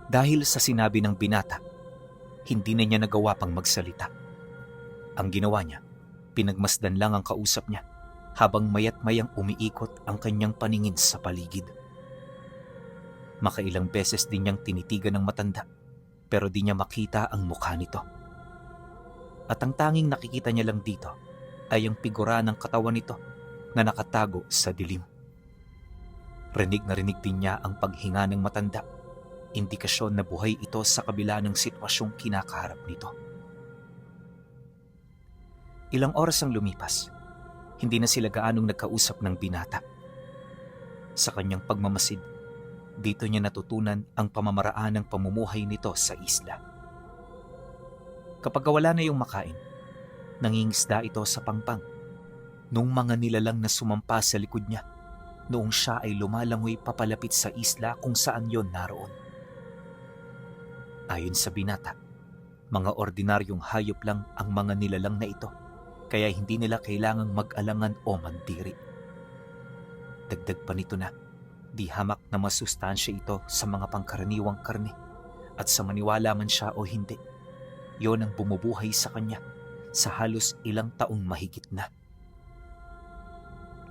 Dahil sa sinabi ng binata, hindi na niya nagawa pang magsalita. Ang ginawa niya, pinagmasdan lang ang kausap niya habang mayat mayang umiikot ang kanyang paningin sa paligid. Makailang beses din niyang tinitigan ng matanda pero di niya makita ang mukha nito. At ang tanging nakikita niya lang dito ay ang figura ng katawan nito na nakatago sa dilim. Rinig na rinig din niya ang paghinga ng matanda, indikasyon na buhay ito sa kabila ng sitwasyong kinakaharap nito. Ilang oras ang lumipas, hindi na sila gaanong nagkausap ng binata. Sa kanyang pagmamasid, dito niya natutunan ang pamamaraan ng pamumuhay nito sa isla. Kapag wala na yung makain, nangingisda ito sa pangpang nung mga nilalang na sumampa sa likod niya noong siya ay lumalangoy papalapit sa isla kung saan yon naroon. Ayon sa binata, mga ordinaryong hayop lang ang mga nilalang na ito, kaya hindi nila kailangang mag-alangan o mandiri. Dagdag pa nito na, di hamak na masustansya ito sa mga pangkaraniwang karne, at sa maniwala man siya o hindi, yon ang bumubuhay sa kanya sa halos ilang taong mahigit na.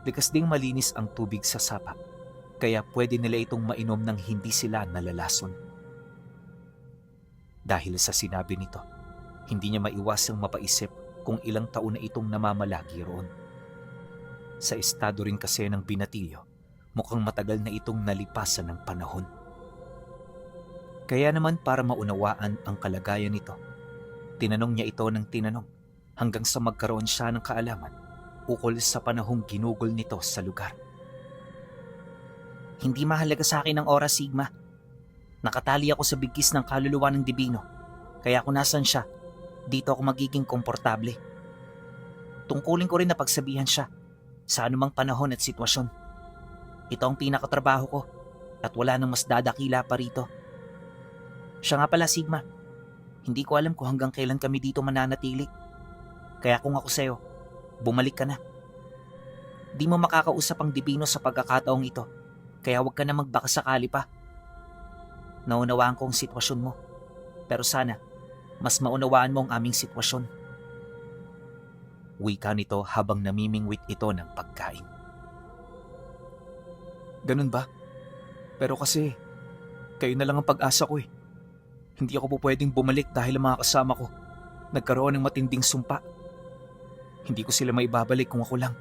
Likas ding malinis ang tubig sa sapa, kaya pwede nila itong mainom nang hindi sila nalalason. Dahil sa sinabi nito, hindi niya maiwasang mapaisip kung ilang taon na itong namamalagi roon. Sa estado rin kasi ng binatilyo, mukhang matagal na itong nalipasan ng panahon. Kaya naman para maunawaan ang kalagayan nito, tinanong niya ito ng tinanong hanggang sa magkaroon siya ng kaalaman ukol sa panahong ginugol nito sa lugar. Hindi mahalaga sa akin ang oras, Sigma. Nakatali ako sa bigkis ng kaluluwa ng Dibino, kaya kung nasan siya, dito ako magiging komportable. Tungkulin ko rin na pagsabihan siya sa anumang panahon at sitwasyon. Ito ang pinakatrabaho ko at wala nang mas dadakila pa rito. Siya nga pala, Sigma, hindi ko alam kung hanggang kailan kami dito mananatili. Kaya kung ako sa'yo, bumalik ka na. Di mo makakausap ang Dibino sa pagkakataong ito, kaya huwag ka na magbaka sakali pa. Naunawaan ko ang sitwasyon mo, pero sana mas maunawaan mo ang aming sitwasyon. Wika nito habang namimingwit ito ng pagkain. Ganun ba? Pero kasi, kayo na lang ang pag-asa ko eh. Hindi ako po pwedeng bumalik dahil ang mga kasama ko nagkaroon ng matinding sumpa. Hindi ko sila maibabalik kung ako lang.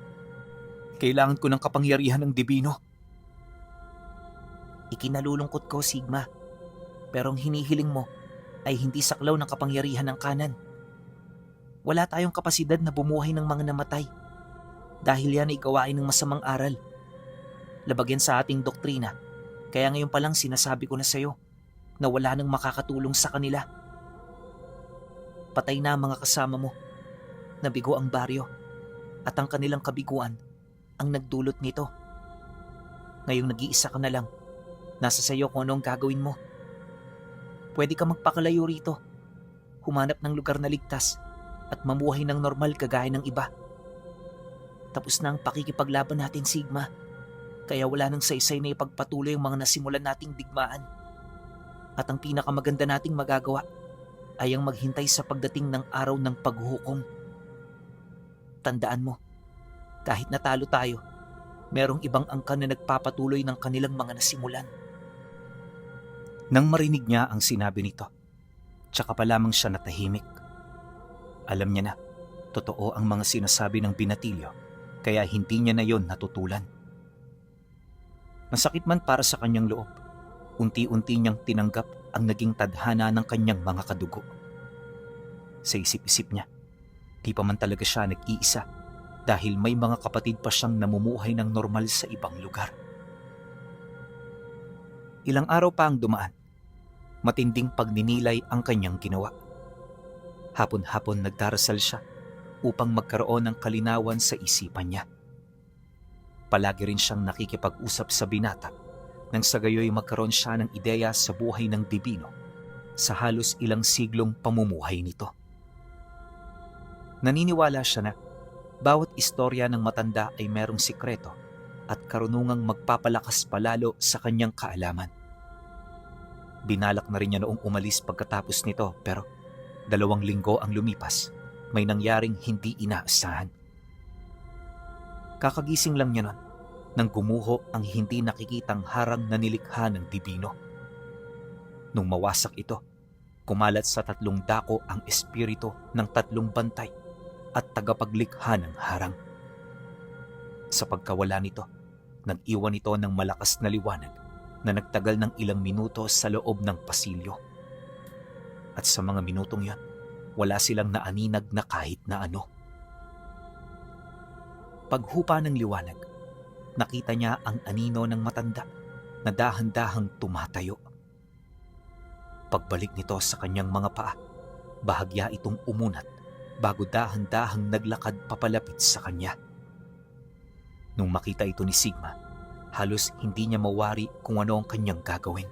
Kailangan ko ng kapangyarihan ng Dibino. Ikinalulungkot ko, Sigma, pero ang hinihiling mo ay hindi saklaw ng kapangyarihan ng kanan. Wala tayong kapasidad na bumuhay ng mga namatay dahil yan ay gawain ng masamang aral. Labag yan sa ating doktrina, kaya ngayon pa lang sinasabi ko na sa'yo na wala nang makakatulong sa kanila. Patay na ang mga kasama mo, nabigo ang baryo, at ang kanilang kabiguan ang nagdulot nito. Ngayong nag-iisa ka na lang, nasa sayo kung ano ang gagawin mo. Pwede ka magpakalayo rito, humanap ng lugar na ligtas at mamuhay ng normal kagaya ng iba. Tapos na ang pakikipaglaban natin, Sigma, kaya wala nang saysay na ipagpatuloy ang mga nasimulan nating digmaan. At ang pinakamaganda nating magagawa ay ang maghintay sa pagdating ng araw ng paghuhukom. Tandaan mo, kahit natalo tayo, merong ibang angkan na nagpapatuloy ng kanilang mga nasimulan. Nang marinig niya ang sinabi nito, tsaka pa lamang siya natahimik. Alam niya na, totoo ang mga sinasabi ng binatilyo, kaya hindi niya na yon natutulan. Masakit man para sa kanyang loob, unti-unti niyang tinanggap ang naging tadhana ng kanyang mga kadugo. Sa isip-isip niya, di pa man talaga siya nag-iisa dahil may mga kapatid pa siyang namumuhay ng normal sa ibang lugar. Ilang araw pa ang dumaan, matinding pagninilay ang kanyang ginawa. Hapon-hapon nagdarasal siya upang magkaroon ng kalinawan sa isipan niya. Palagi rin siyang nakikipag-usap sa binata nang sa gayoy magkaroon siya ng ideya sa buhay ng Dibino sa halos ilang siglong pamumuhay nito. Naniniwala siya na bawat istorya ng matanda ay merong sikreto at karunungang magpapalakas palalo sa kanyang kaalaman. Binalak na rin niya noong umalis pagkatapos nito pero 2 linggo ang lumipas, may nangyaring hindi inaasahan. Kakagising lang niya nun nang gumuho ang hindi nakikitang harang na nilikha ng dibino. Nung mawasak ito, kumalat sa 3 dako ang espiritu ng 3 bantay at tagapaglikha ng harang. Sa pagkawala nito, nag-iwan ito ng malakas na liwanag na nagtagal ng ilang minuto sa loob ng pasilyo. At sa mga minutong yon, wala silang naaninag na kahit na ano. Paghupa ng liwanag, nakita niya ang anino ng matanda na dahan-dahang tumatayo. Pagbalik nito sa kanyang mga paa, bahagya itong umunat bago dahan-dahang naglakad papalapit sa kanya. Nung makita ito ni Sigma, halos hindi niya mawari kung ano ang kanyang gagawin.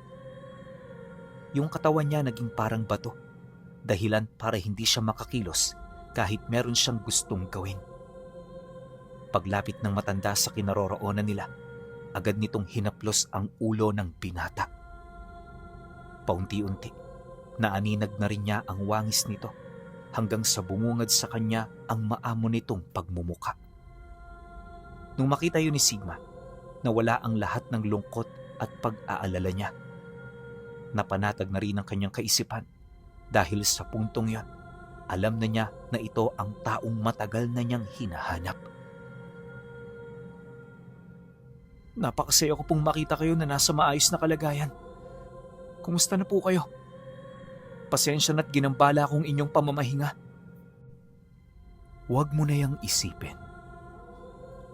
Yung katawan niya naging parang bato, dahilan para hindi siya makakilos kahit meron siyang gustong gawin. Paglapit ng matanda sa kinaroroonan nila, agad nitong hinaplos ang ulo ng binata. Paunti-unti, naaninag na rin niya ang wangis nito hanggang sa bumungad sa kanya ang maamo nitong pagmumuka. Nung makita yun ni Sigma, nawala ang lahat ng lungkot at pag-aalala niya. Napanatag na rin ang kanyang kaisipan dahil sa puntong yon, alam na niya na ito ang taong matagal na niyang hinahanap. Napakasaya ko pong makita kayo na nasa maayos na kalagayan. Kumusta na po kayo? Pasensya na't ginambala kong inyong pamamahinga. Huwag mo na yang isipin.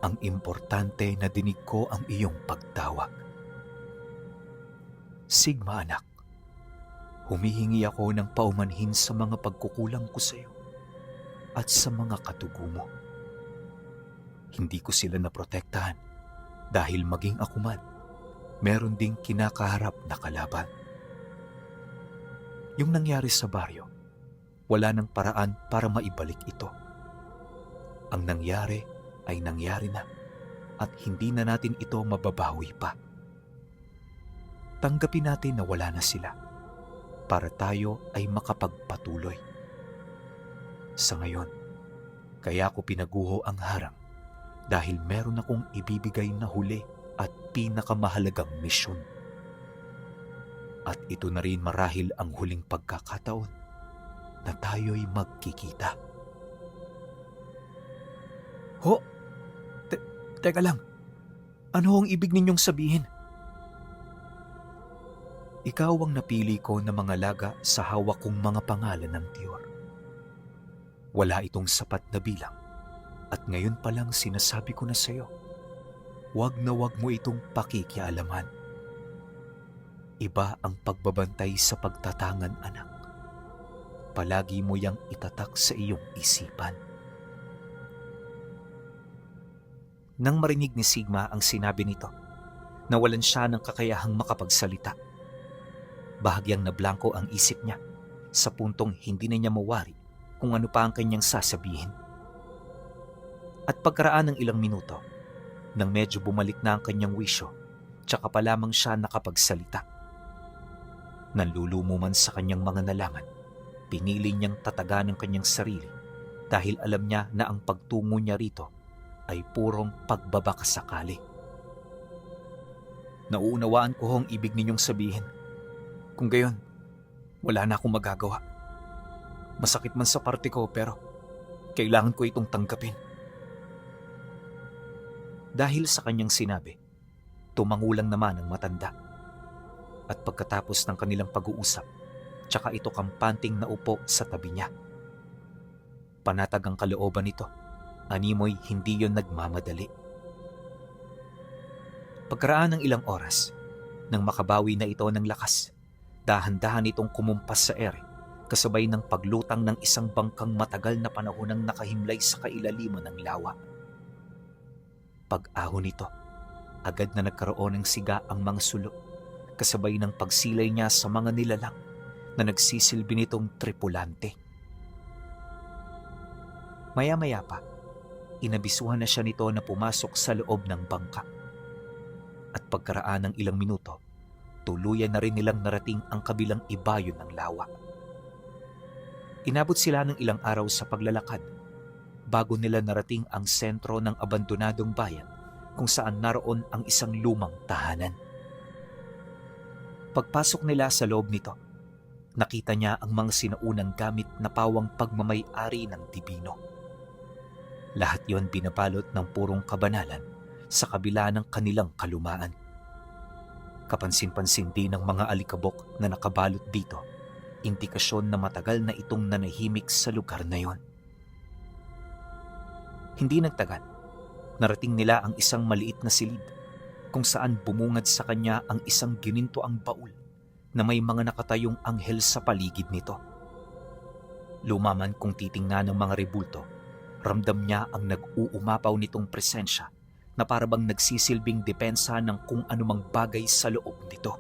Ang importante na dinig ko ang iyong pagtawag. Sigma anak, humihingi ako ng paumanhin sa mga pagkukulang ko sa iyo at sa mga katugo mo. Hindi ko sila naprotektahan dahil maging ako man, meron ding kinakaharap na kalaban. Yung nangyari sa baryo, wala nang paraan para maibalik ito. Ang nangyari ay nangyari na at hindi na natin ito mababawi pa. Tanggapin natin na wala na sila para tayo ay makapagpatuloy. Sa ngayon, kaya ko pinaguho ang harang dahil meron akong ibibigay na huli at pinakamahalagang misyon. At ito na rin marahil ang huling pagkakataon na tayo'y magkikita. Ho? Teka lang. Ano ang ibig ninyong sabihin? Ikaw ang napili ko na mga laga sa hawak kong mga pangalan ng tiyor. Wala itong sapat na bilang at ngayon pa lang sinasabi ko na sa iyo, huwag na huwag mo itong pakikialaman. Iba ang pagbabantay sa pagtatangan, anak. Palagi mo yang itatak sa iyong isipan. Nang marinig ni Sigma ang sinabi nito, nawalan siya ng kakayahang makapagsalita. Bahagyang nablangko ang isip niya sa puntong hindi na niya mawari kung ano pa ang kanyang sasabihin. At pagkaraan ng ilang minuto, nang medyo bumalik na ang kanyang wisyo, tsaka pa lamang siya nakapagsalita. Nanlulumo man sa kanyang mga nalaman, pinili niyang tatagan ang kanyang sarili dahil alam niya na ang pagtungo niya rito ay purong pagbabakasakali. Nauunawaan ko ang ibig ninyong sabihin. Kung gayon, wala na akong magagawa. Masakit man sa parte ko pero kailangan ko itong tanggapin. Dahil sa kanyang sinabi, tumangulang naman ang matanda. At pagkatapos ng kanilang pag-uusap, tsaka ito kampanting naupo sa tabi niya. Panatag ang kalooban nito. Animoy hindi yon nagmamadali. Pagkaraan ng ilang oras, nang makabawi na ito ng lakas, dahan-dahan itong kumumpas sa ere, kasabay ng paglutang ng isang bangkang matagal na panahon nang nakahimlay sa kailaliman ng lawa. Pag-ahon nito, agad na nagkaroon ng siga ang mga sulok, kasabay ng pagsilay niya sa mga nilalang na nagsisilbi nitong tripulante. Maya-maya pa, inabisuhan na siya nito na pumasok sa loob ng bangka. At pagkaraan ng ilang minuto, tuluyan na rin nilang narating ang kabilang ibayo ng lawa. Inabot sila ng ilang araw sa paglalakad bago nila narating ang sentro ng abandonadong bayan kung saan naroon ang isang lumang tahanan. Pagpasok nila sa loob nito, nakita niya ang mga sinaunang gamit na pawang pagmamay-ari ng Dibino. Lahat yon binabalot ng purong kabanalan sa kabila ng kanilang kalumaan. Kapansin-pansin din ng mga alikabok na nakabalot dito, indikasyon na matagal na itong nanahimik sa lugar na yon. Hindi nagtagal, narating nila ang isang maliit na silid kung saan bumungad sa kanya ang isang ginintoang baul na may mga nakatayong anghel sa paligid nito. Lumaman kung titingnan ng mga rebulto, ramdam niya ang nag-uumapaw nitong presensya na parabang nagsisilbing depensa ng kung anumang bagay sa loob nito.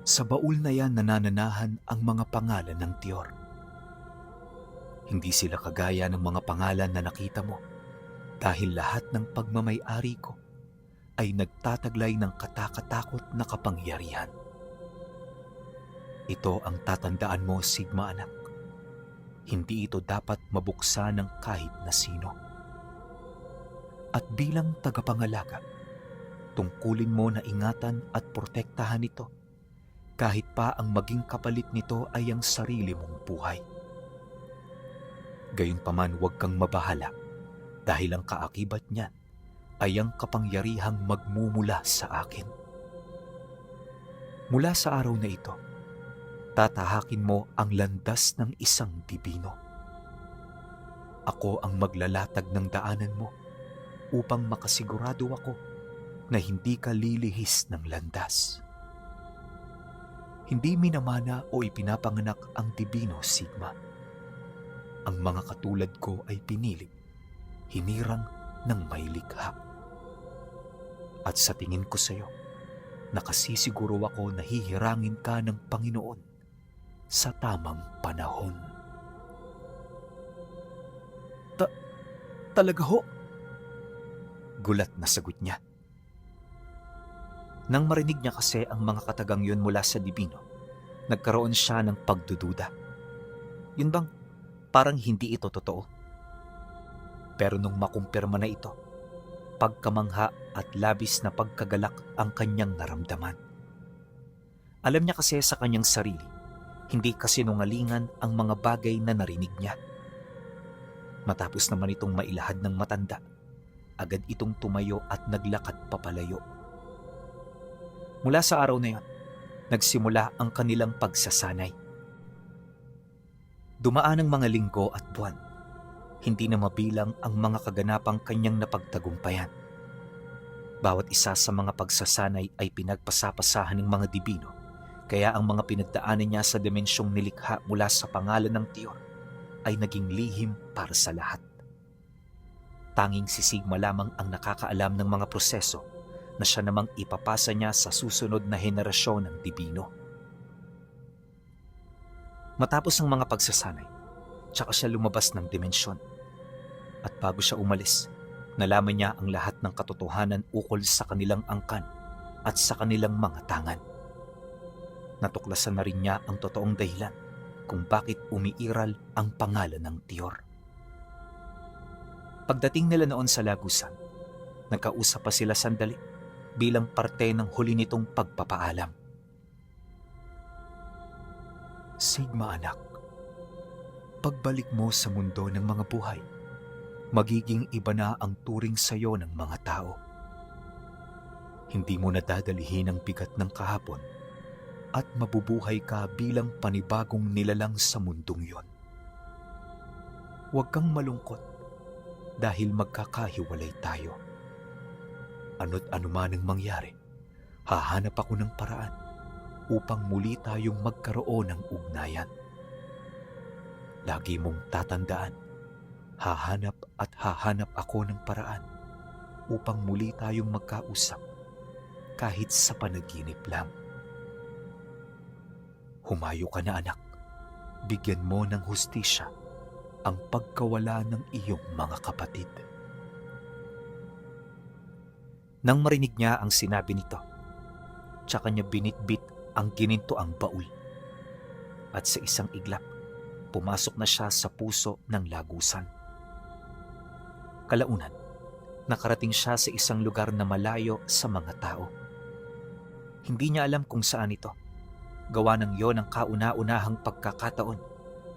Sa baul na yan nanananahan ang mga pangalan ng Tiyor. Hindi sila kagaya ng mga pangalan na nakita mo dahil lahat ng pagmamay-ari ko ay nagtataglay ng katakatakot na kapangyarihan. Ito ang tatandaan mo, Sigma anak. Hindi ito dapat mabuksan ng kahit na sino. At bilang tagapangalaga, tungkulin mo na ingatan at protektahan ito kahit pa ang maging kapalit nito ay ang sarili mong buhay. Gayunpaman huwag kang mabahala dahil ang kaakibat niyan ay ang kapangyarihang magmumula sa akin. Mula sa araw na ito, tatahakin mo ang landas ng isang Dibino. Ako ang maglalatag ng daanan mo upang makasigurado ako na hindi ka lilihis ng landas. Hindi minamana o ipinapanganak ang Dibino, Sigma. Ang mga katulad ko ay pinili, hinirang ng may likha. At sa tingin ko sa iyo, nakasisiguro ako na hihirangin ka ng Panginoon sa tamang panahon. Talaga ho? Gulat na sagot niya. Nang marinig niya kasi ang mga katagang yun mula sa Dibino, nagkaroon siya ng pagdududa. Yun bang parang hindi ito totoo? Pero nung makumpirma na ito, pagkamangha at labis na pagkagalak ang kanyang naramdaman. Alam niya kasi sa kanyang sarili, hindi kasinungalingan ang mga bagay na narinig niya. Matapos naman itong mailahad ng matanda, agad itong tumayo at naglakad papalayo. Mula sa araw na yon, nagsimula ang kanilang pagsasanay. Dumaan ang mga linggo at buwan. Hindi na mabilang ang mga kaganapang kanyang napagtagumpayan. Bawat isa sa mga pagsasanay ay pinagpasapasahan ng mga Dibino, kaya ang mga pinagdaanan niya sa dimensyong nilikha mula sa pangalan ng Tiyor ay naging lihim para sa lahat. Tanging si Sigma lamang ang nakakaalam ng mga proseso na siya namang ipapasa niya sa susunod na henerasyon ng Dibino. Matapos ang mga pagsasanay, tsaka siya lumabas ng dimensyon. At bago siya umalis, nalaman niya ang lahat ng katotohanan ukol sa kanilang angkan at sa kanilang mga tangan. Natuklasan na rin niya ang totoong dahilan kung bakit umiiral ang pangalan ng Tiyor. Pagdating nila noon sa Lagusan, nagkausap pa sila sandali bilang parte ng huli nitong pagpapaalam. Sigma anak, pagbalik mo sa mundo ng mga buhay, magiging iba na ang turing sa iyo ng mga tao. Hindi mo nadadalihin ang bigat ng kahapon at mabubuhay ka bilang panibagong nilalang sa mundong yon. Huwag kang malungkot dahil magkakahiwalay tayo. Ano't anuman ang mangyari, hahanap ako ng paraan upang muli tayong magkaroon ng ugnayan. Lagi mong tatandaan, hahanap at hahanap ako ng paraan upang muli tayong magkausap kahit sa panaginip lang. Humayo ka na anak, bigyan mo ng hustisya ang pagkawala ng iyong mga kapatid. Nang marinig niya ang sinabi nito, tsaka niya binitbit ang ginintoang baul. At sa isang iglap, pumasok na siya sa puso ng lagusan. Kalaunan, nakarating siya sa isang lugar na malayo sa mga tao. Hindi niya alam kung saan ito. Gawa ng yon ang kauna-unahang pagkakataon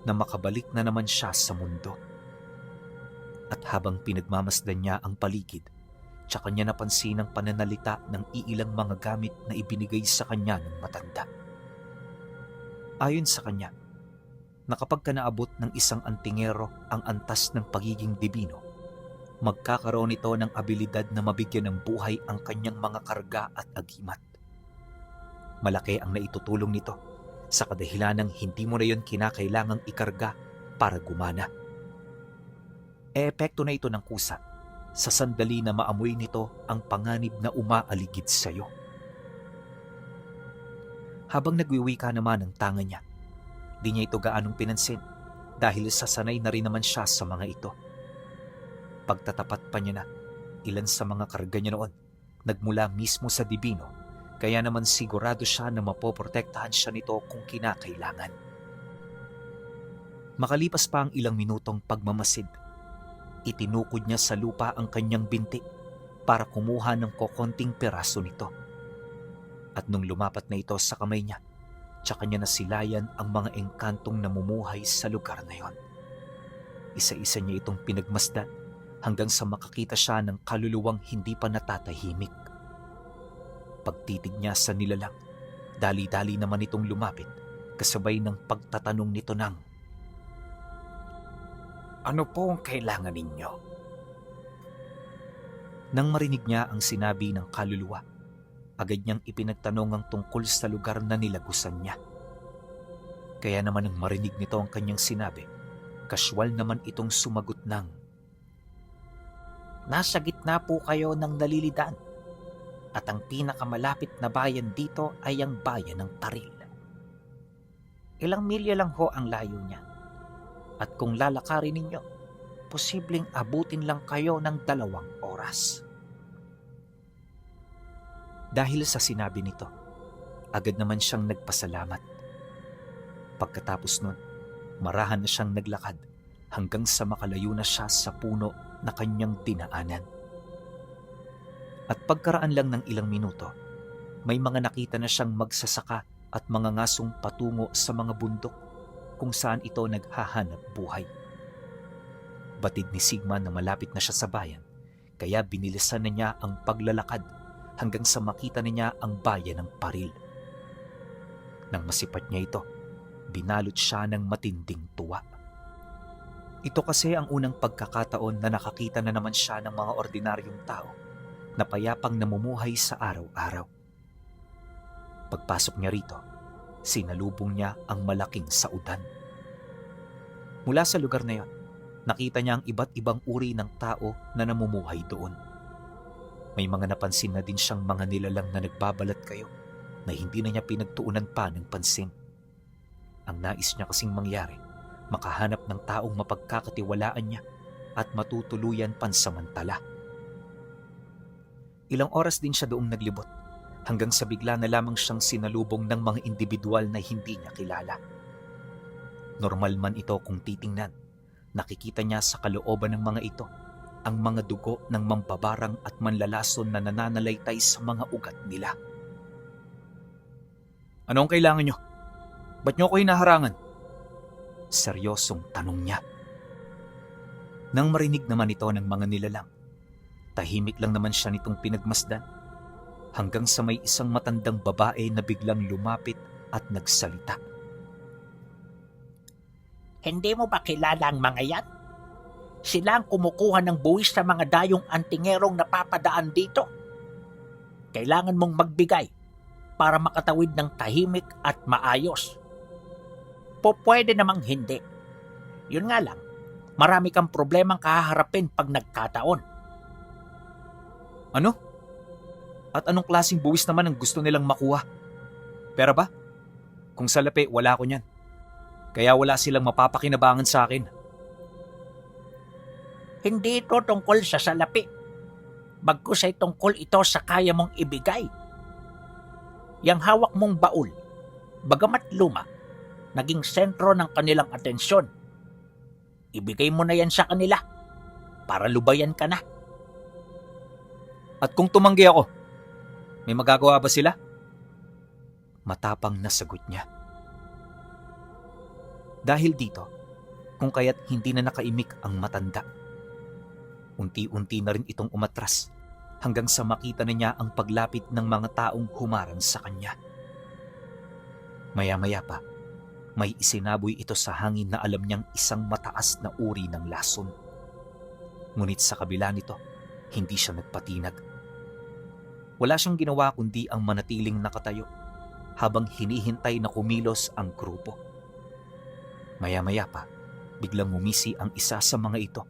na makabalik na naman siya sa mundo. At habang pinagmamasdan niya ang paligid, tsaka niya napansin ang pananalita ng iilang mga gamit na ibinigay sa kanya ng matanda. Ayon sa kanya, na kapag ka naabot ng isang antingero ang antas ng pagiging dibino, magkakaroon ito ng abilidad na mabigyan ng buhay ang kanyang mga karga at agimat. Malaki ang naitutulong nito sa kadahilanang hindi mo na yon kinakailangang ikarga para gumana. Epekto na ito ng kusa sa sandali na maamoy nito ang panganib na umaaligid sa iyo. Habang nagwiwika naman ang tanga niya, di niya ito gaanong pinansin dahil sasanay na rin naman siya sa mga ito. Pagtatapat pa niya na, ilan sa mga karga niya noon nagmula mismo sa dibino, kaya naman sigurado siya na mapoprotektahan siya nito kung kinakailangan. Makalipas pa ang ilang minutong pagmamasid, itinukod niya sa lupa ang kanyang binti para kumuha ng kokonting peraso nito. At nung lumapat na ito sa kamay niya, tsaka niya nasilayan ang mga engkantong namumuhay sa lugar na yon. Isa-isa niya itong pinagmasdan hanggang sa makakita siya ng kaluluwang hindi pa natatahimik. Pagtitig niya sa nilalang, dali-dali naman itong lumapit kasabay ng pagtatanong nito ng, "Ano po ang kailangan ninyo?" Nang marinig niya ang sinabi ng kaluluwa, agad niyang ipinagtanong ang tungkol sa lugar na nilagusan niya. Kaya naman nang marinig nito ang kanyang sinabi, kaswal naman itong sumagot ng, Nasa gitna po kayo ng nalilidan at ang pinakamalapit na bayan dito ay ang bayan ng Taril. Ilang milya lang ho ang layo niya at kung lalakarin ninyo, posibleng abutin lang kayo ng 2 oras. Dahil sa sinabi nito, agad naman siyang nagpasalamat. Pagkatapos nun, marahan na siyang naglakad hanggang sa makalayo na siya sa puno na kanyang dinaanan. At pagkaraan lang ng ilang minuto, may mga nakita na siyang magsasaka at mga ngasong patungo sa mga bundok kung saan ito naghahanap buhay. Batid ni Sigma na malapit na siya sa bayan, kaya binilisan na niya ang paglalakad hanggang sa makita na niya ang bayan ng Paril. Nang masipat niya ito, binalot siya ng matinding tuwa. Ito kasi ang unang pagkakataon na nakakita na naman siya ng mga ordinaryong tao na payapang namumuhay sa araw-araw. Pagpasok niya rito, sinalubong niya ang malaking saudan. Mula sa lugar na yon, nakita niya ang iba't ibang uri ng tao na namumuhay doon. May mga napansin na din siyang mga nilalang na nagbabalat kayo na hindi na niya pinagtuunan pa ng pansin. Ang nais niya kasing mangyari, makahanap ng taong mapagkakatiwalaan niya at matutuluyan pansamantala. Ilang oras din siya doong naglibot hanggang sa bigla na lamang siyang sinalubong ng mga individual na hindi niya kilala. Normal man ito kung titingnan, nakikita niya sa kalooban ng mga ito ang mga dugo ng mambabarang at manlalason na nananalaytay sa mga ugat nila. "Ano ang kailangan niyo? Ba't niyo ako hinaharangan?" Seryosong tanong niya. Nang marinig naman ito ng mga nilalang, tahimik lang naman siya nitong pinagmasdan hanggang sa may isang matandang babae na biglang lumapit at nagsalita. Hindi mo ba kilala ang mga yan? Sila ang kumukuha ng buwis sa mga dayong antingerong napapadaan dito. Kailangan mong magbigay para makatawid ng tahimik at maayos. Pwede namang hindi. Yun nga lang, marami kang problemang kahaharapin pag nagkataon. Ano? At anong klaseng buwis naman ang gusto nilang makuha? Pera ba? Kung salapi, wala ko niyan. Kaya wala silang mapapakinabangan sa akin. Hindi ito tungkol sa salapi. Bagkus ay tungkol ito sa kaya mong ibigay. Yang hawak mong baul, bagamat luma, naging sentro ng kanilang atensyon. Ibigay mo na yan sa kanila para lubayan ka na. At kung tumanggi ako, may magagawa ba sila? Matapang na sagot niya. Dahil dito, kung kaya't hindi na nakaimik ang matanda. Unti-unti na rin itong umatras hanggang sa makita na niya ang paglapit ng mga taong humarang sa kanya. Maya-maya pa, may isinaboy ito sa hangin na alam niyang isang mataas na uri ng lason. Ngunit sa kabila nito, hindi siya nagpatinag. Wala siyang ginawa kundi ang manatiling nakatayo habang hinihintay na kumilos ang grupo. Maya-maya pa, biglang umisi ang isa sa mga ito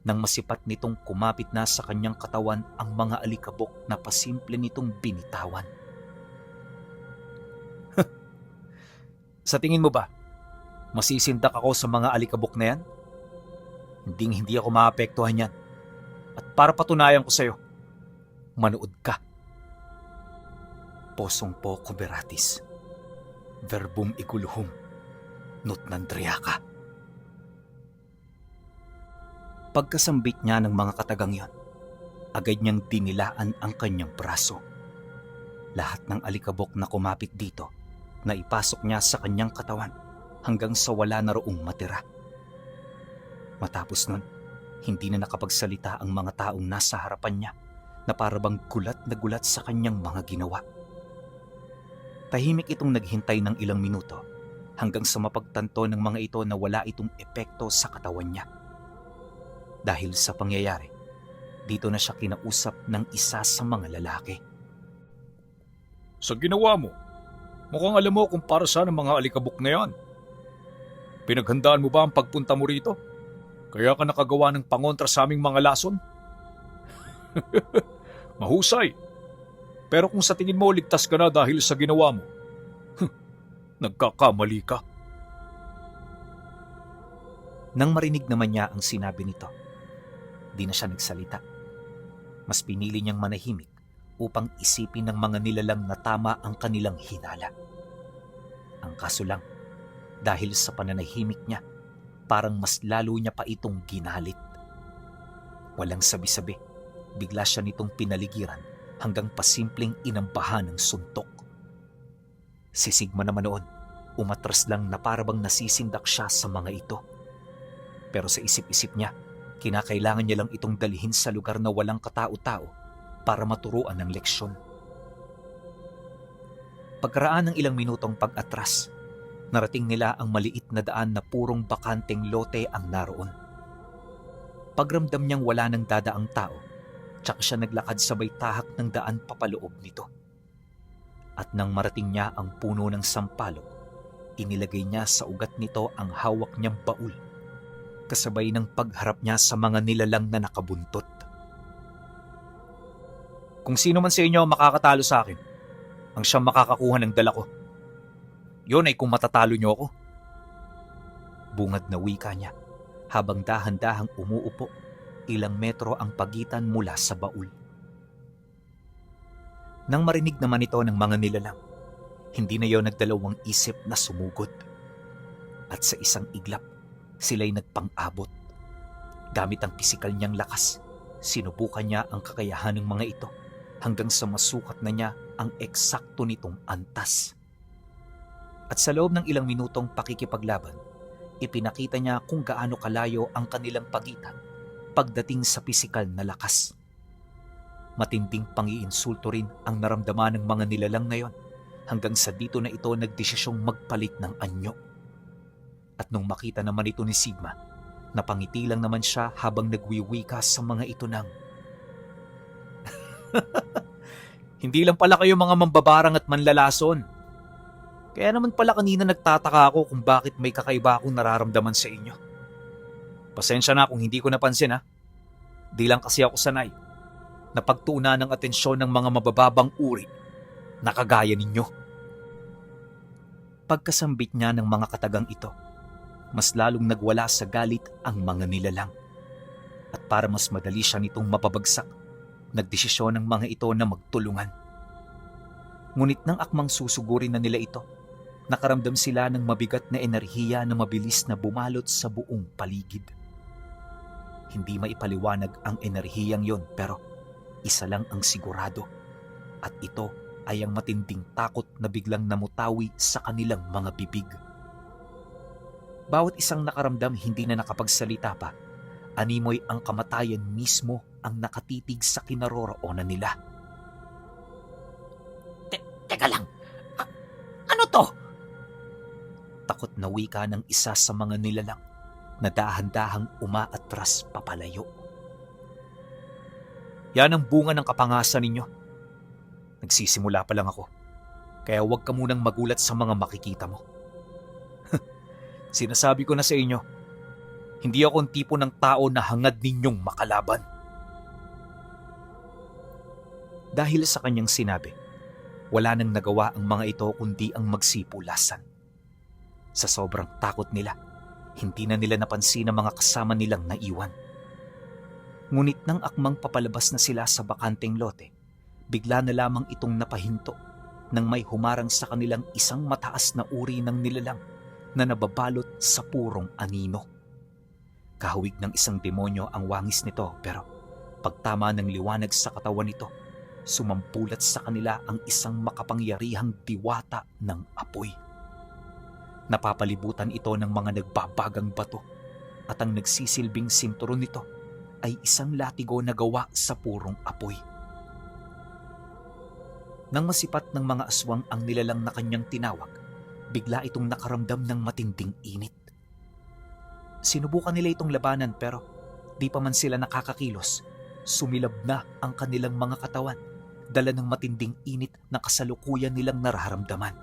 nang masipat nitong kumapit na sa kanyang katawan ang mga alikabok na pasimple nitong binitawan. Sa tingin mo ba, masisindak ako sa mga alikabok na yan? Hindi ako maapektuhan yan. At para patunayan ko sa'yo, manood ka. Posong po kuberatis, verbum ikuluhum, not nandriaka. Pagkasambit niya ng mga katagang yon, agad niyang dinilaan ang kanyang braso. Lahat ng alikabok na kumapit dito, naipasok niya sa kanyang katawan hanggang sa wala na roong matira. Matapos nun, hindi na nakapagsalita ang mga taong nasa harapan niya na parabang gulat na gulat sa kanyang mga ginawa. Tahimik itong naghintay ng ilang minuto hanggang sa mapagtanto ng mga ito na wala itong epekto sa katawan niya. Dahil sa pangyayari, dito na siya kinausap ng isa sa mga lalaki. Sa ginawa mo, mukhang alam mo kung para saan ang mga alikabok na yan. Pinaghandaan mo ba ang pagpunta mo rito? Kaya ka nakagawa ng pangontra sa aming mga lason? Mahusay. Pero kung sa tingin mo ligtas ka na dahil sa ginawa mo, nagkakamali ka. Nang marinig naman niya ang sinabi nito, di na siya nagsalita. Mas pinili niyang manahimik upang isipin ng mga nilalang na tama ang kanilang hinala. Ang kaso lang, dahil sa pananahimik niya, parang mas lalo niya pa itong ginalit. Walang sabi-sabi, bigla siya nitong pinaligiran hanggang pasimpleng inambahan ng suntok. Si Sigma naman noon, umatras lang na parabang nasisindak siya sa mga ito. Pero sa isip-isip niya, kinakailangan niya lang itong dalhin sa lugar na walang katao-tao para maturuan ng leksyon. Pagkaraan ng ilang minutong pag-atras, narating nila ang maliit na daan na purong bakanteng lote ang naroon. Pagramdam niyang wala nang dadaang tao, tsaka siya naglakad sabay tahak ng daan papaloob nito. At nang marating niya ang puno ng sampalok, inilagay niya sa ugat nito ang hawak niyang baul, kasabay ng pagharap niya sa mga nilalang na nakabuntot. Kung sino man sa inyo makakatalo sa akin, ang siyang makakakuha ng dala ko. Yun ay kung matatalo niyo ako. Bungad na wika niya habang dahan-dahang umuupo, ilang metro ang pagitan mula sa baul. Nang marinig naman ito ng mga nilalang, hindi na yon nagdalawang isip na sumugod. At sa isang iglap, sila'y nagpang-abot. Gamit ang pisikal niyang lakas, sinubukan niya ang kakayahan ng mga ito hanggang sa masukat na niya ang eksakto nitong antas. At sa loob ng ilang minutong pakikipaglaban, ipinakita niya kung gaano kalayo ang kanilang pagitan pagdating sa pisikal na lakas. Matinding pangiinsulto rin ang naramdaman ng mga nilalang na yon hanggang sa dito na ito nagdesisyong magpalit ng anyo. At nung makita naman ito ni Sigma, napangiti lang naman siya habang nagwiwika sa mga ito ng hindi lang pala kayo mga mambabarang at manlalason. Kaya naman pala kanina nagtataka ako kung bakit may kakaiba akong nararamdaman sa inyo. Pasensya na kung hindi ko napansin ha. Di lang kasi ako sanay na pagtuunan ng atensyon ng mga mabababang uri na kagaya ninyo. Pagkasambit niya ng mga katagang ito, mas lalong nagwala sa galit ang mga nilalang. At para mas madali siya nitong mapabagsak, Nagdesisyon ng mga ito na magtulungan. Ngunit nang akmang susugurin na nila ito, nakaramdam sila ng mabigat na enerhiya na mabilis na bumalot sa buong paligid. Hindi maipaliwanag ang enerhiyang yon, pero isa lang ang sigurado, at ito ay ang matinding takot na biglang namutawi sa kanilang mga bibig. Bawat isang nakaramdam hindi na nakapagsalita pa. Animoy ang kamatayan mismo ang nakatitig sa kinaroroonan nila. Teka lang, ano to? Takot na wika ng isa sa mga nilalang na dahan-dahang umaatras papalayo. Yan ang bunga ng kapangasan ninyo. Nagsisimula pa lang ako, kaya huwag ka munang magulat sa mga makikita mo. Sinasabi ko na sa inyo, hindi ako ang tipo ng tao na hangad ninyong makalaban. Dahil sa kanyang sinabi, wala nang nagawa ang mga ito kundi ang magsipulasan. Sa sobrang takot nila, hindi na nila napansin ang mga kasama nilang naiwan. Ngunit nang akmang papalabas na sila sa bakanteng lote, bigla na lamang itong napahinto nang may humarang sa kanilang isang mataas na uri ng nilalang na nababalot sa purong anino. Kahawig ng isang demonyo ang wangis nito, pero pagtama ng liwanag sa katawan nito, sumampulat sa kanila ang isang makapangyarihang diwata ng apoy. Napapalibutan ito ng mga nagbabagang bato, at ang nagsisilbing sinturon nito ay isang latigo na gawa sa purong apoy. Nang masipat ng mga aswang ang nilalang na kanyang tinawag, bigla itong nakaramdam ng matinding init. Sinubukan nila itong labanan, pero di pa man sila nakakakilos, sumilab na ang kanilang mga katawan, dala ng matinding init na kasalukuyan nilang nararamdaman.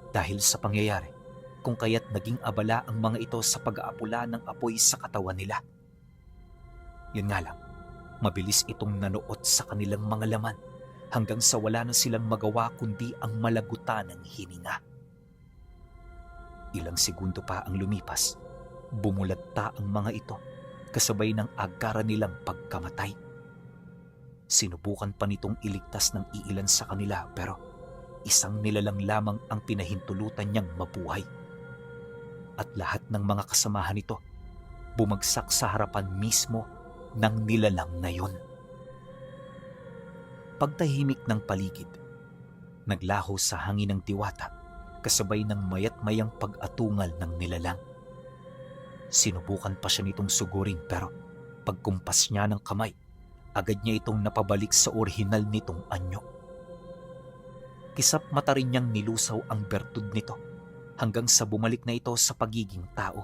Dahil sa pangyayari, kung kaya't naging abala ang mga ito sa pag-aapula ng apoy sa katawan nila. Yun nga lang, mabilis itong nanuot sa kanilang mga laman hanggang sa wala na silang magawa kundi ang malagutan ng hininga. Ilang segundo pa ang lumipas, bumulatta ang mga ito kasabay ng agara nilang pagkamatay. Sinubukan pa nitong iligtas ng iilan sa kanila, pero isang nilalang lamang ang pinahintulutan niyang mabuhay. At lahat ng mga kasamahan nito bumagsak sa harapan mismo ng nilalang na yon. Pagtahimik ng paligid, naglaho sa hangin ng diwata kasabay ng mayat-mayang pag-atungal ng nilalang. Sinubukan pa siya nitong sugurin, pero pagkumpas niya ng kamay, agad niya itong napabalik sa orihinal nitong anyo. Kisap mata rin niyang nilusaw ang bertud nito hanggang sa bumalik na ito sa pagiging tao.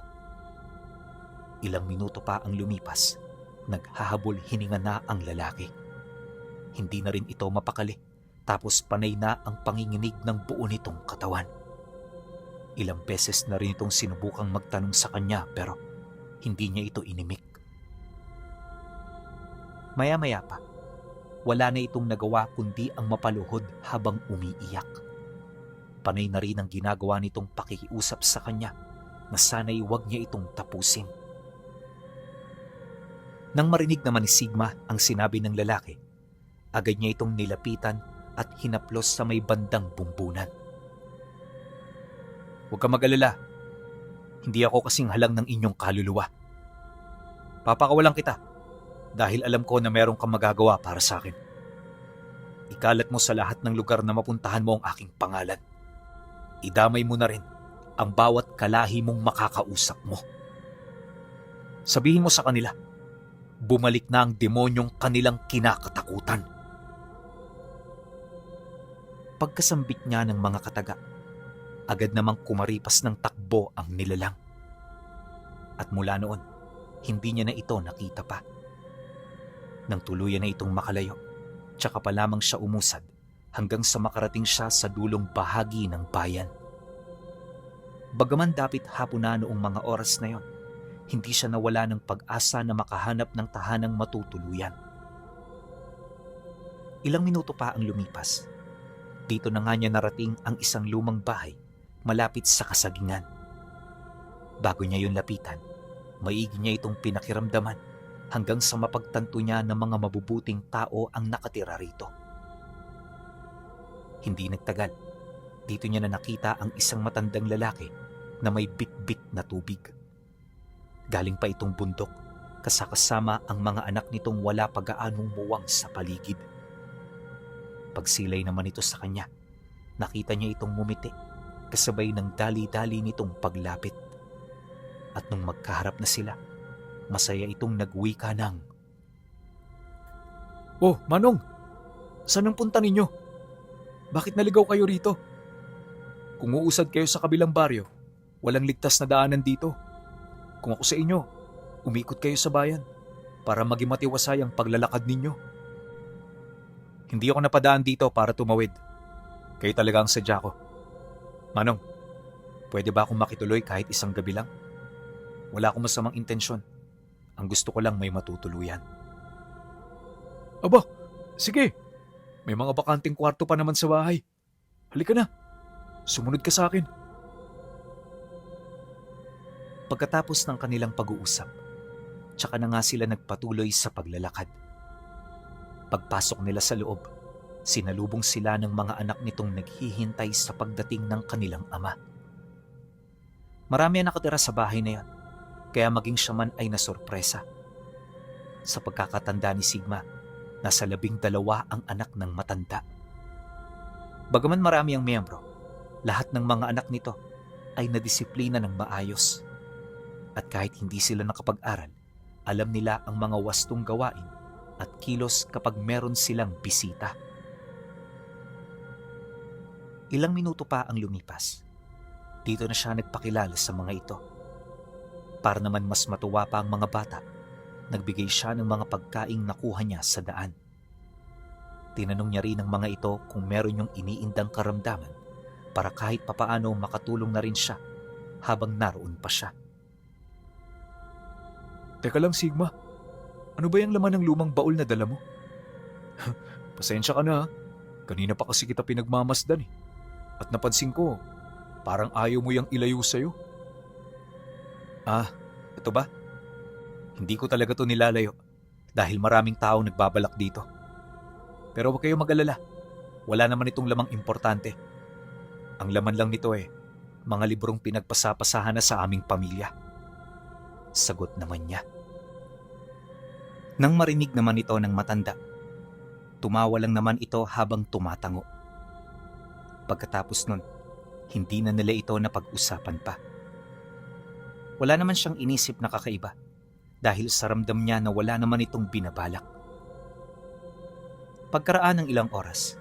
Ilang minuto pa ang lumipas, naghahabol hininga na ang lalaki. Hindi na rin ito mapakali, tapos panay na ang panginginig ng buo nitong katawan. Ilang beses na rin itong sinubukang magtanong sa kanya, pero hindi niya ito inimik. Maya-maya pa, wala na itong nagawa kundi ang mapaluhod habang umiiyak. Panay na rin ang ginagawa nitong pakikiusap sa kanya na sana'y huwag niya itong tapusin. Nang marinig naman ni Sigma ang sinabi ng lalaki, agad niya itong nilapitan at hinaplos sa may bandang bumbunan. Huwag ka mag-alala, hindi ako kasing halang ng inyong kaluluwa. Papakawalan kita dahil alam ko na meron kang magagawa para sa akin. Ikalat mo sa lahat ng lugar na mapuntahan mo ang aking pangalan. Idamay mo na rin ang bawat kalahi mong makakausap mo. Sabihin mo sa kanila, bumalik na ang demonyong kanilang kinakatakutan. Pagkasambit niya ng mga kataga, agad namang kumaripas ng takbo ang nilalang. At mula noon, hindi niya na ito nakita pa. Nang tuluyan na itong makalayo, tsaka pa lamang siya umusad hanggang sa makarating siya sa dulong bahagi ng bayan. Bagaman dapit hapon na noong mga oras na yon, hindi siya nawala ng pag-asa na makahanap ng tahanang matutuluyan. Ilang minuto pa ang lumipas. Dito na nga niya narating ang isang lumang bahay malapit sa kasagingan. Bago niya yun lapitan, maigi niya itong pinakiramdaman hanggang sa mapagtanto niya na mga mabubuting tao ang nakatira rito. Hindi nagtagal, dito niya na nakita ang isang matandang lalaki na may bit-bit na tubig. Galing pa itong bundok, kasakasama ang mga anak nitong wala pag-aanong muwang sa paligid. Pagsilay naman ito sa kanya, nakita niya itong ngumiti, kasabay ng dali-dali nitong paglapit. At nung magkaharap na sila, masaya itong nagwika ng, Oh, Manong! Saan ang punta ninyo? Bakit naligaw kayo rito? Kung uusad kayo sa kabilang baryo, walang ligtas na daanan dito. Kung ako sa inyo, umikot kayo sa bayan para maging matiwasay ang paglalakad ninyo. Hindi ako napadaan dito para tumawid. Kayo talaga ang sadya ko. Manong, pwede ba akong makituloy kahit isang gabi lang? Wala akong masamang intensyon. Ang gusto ko lang may matutuluyan. Aba, sige. May mga bakanting kwarto pa naman sa bahay. Halika na. Sumunod ka sa akin. pagkatapos ng kanilang pag-uusap, tsaka na nga sila nagpatuloy sa paglalakad. Pagpasok nila sa loob, sinalubong sila ng mga anak nitong naghihintay sa pagdating ng kanilang ama. Marami ang nakatira sa bahay na yan, kaya maging siya man ay nasorpresa. Sa pagkakatanda ni Sigma, nasa 12 ang anak ng matanda. Bagaman marami ang miyembro, lahat ng mga anak nito ay nadisiplina ng maayos. At kahit hindi sila nakapag-aral, alam nila ang mga wastong gawain at kilos kapag meron silang bisita. Ilang minuto pa ang lumipas. Dito na siya nagpakilala sa mga ito. Para naman mas matuwa pa ang mga bata, nagbigay siya ng mga pagkaing nakuha niya sa daan. Tinanong niya rin ang mga ito kung meron yung iniindang karamdaman para kahit papaano makatulong na rin siya habang naroon pa siya. Teka lang, Sigma. Ano ba yung laman ng lumang baul na dala mo? Pasensya ka na ha. Kanina pa kasi kita pinagmamasdan eh. At napansin ko, parang ayaw mo yung ilayo sa'yo. Ah, ito ba? Hindi ko talaga to nilalayo dahil maraming taong nagbabalak dito. Pero huwag kayong mag-alala. Wala naman itong lamang importante. Ang laman lang nito mga librong pinagpasapasahan na sa aming pamilya. Sagot naman niya. Nang marinig naman ito ng matanda, tumawa lang naman ito habang tumatango. Pagkatapos nun, hindi na nila ito napag-usapan pa. Wala naman siyang inisip na kakaiba dahil sa ramdam niya na wala naman itong binabalak. Pagkaraan ng ilang oras,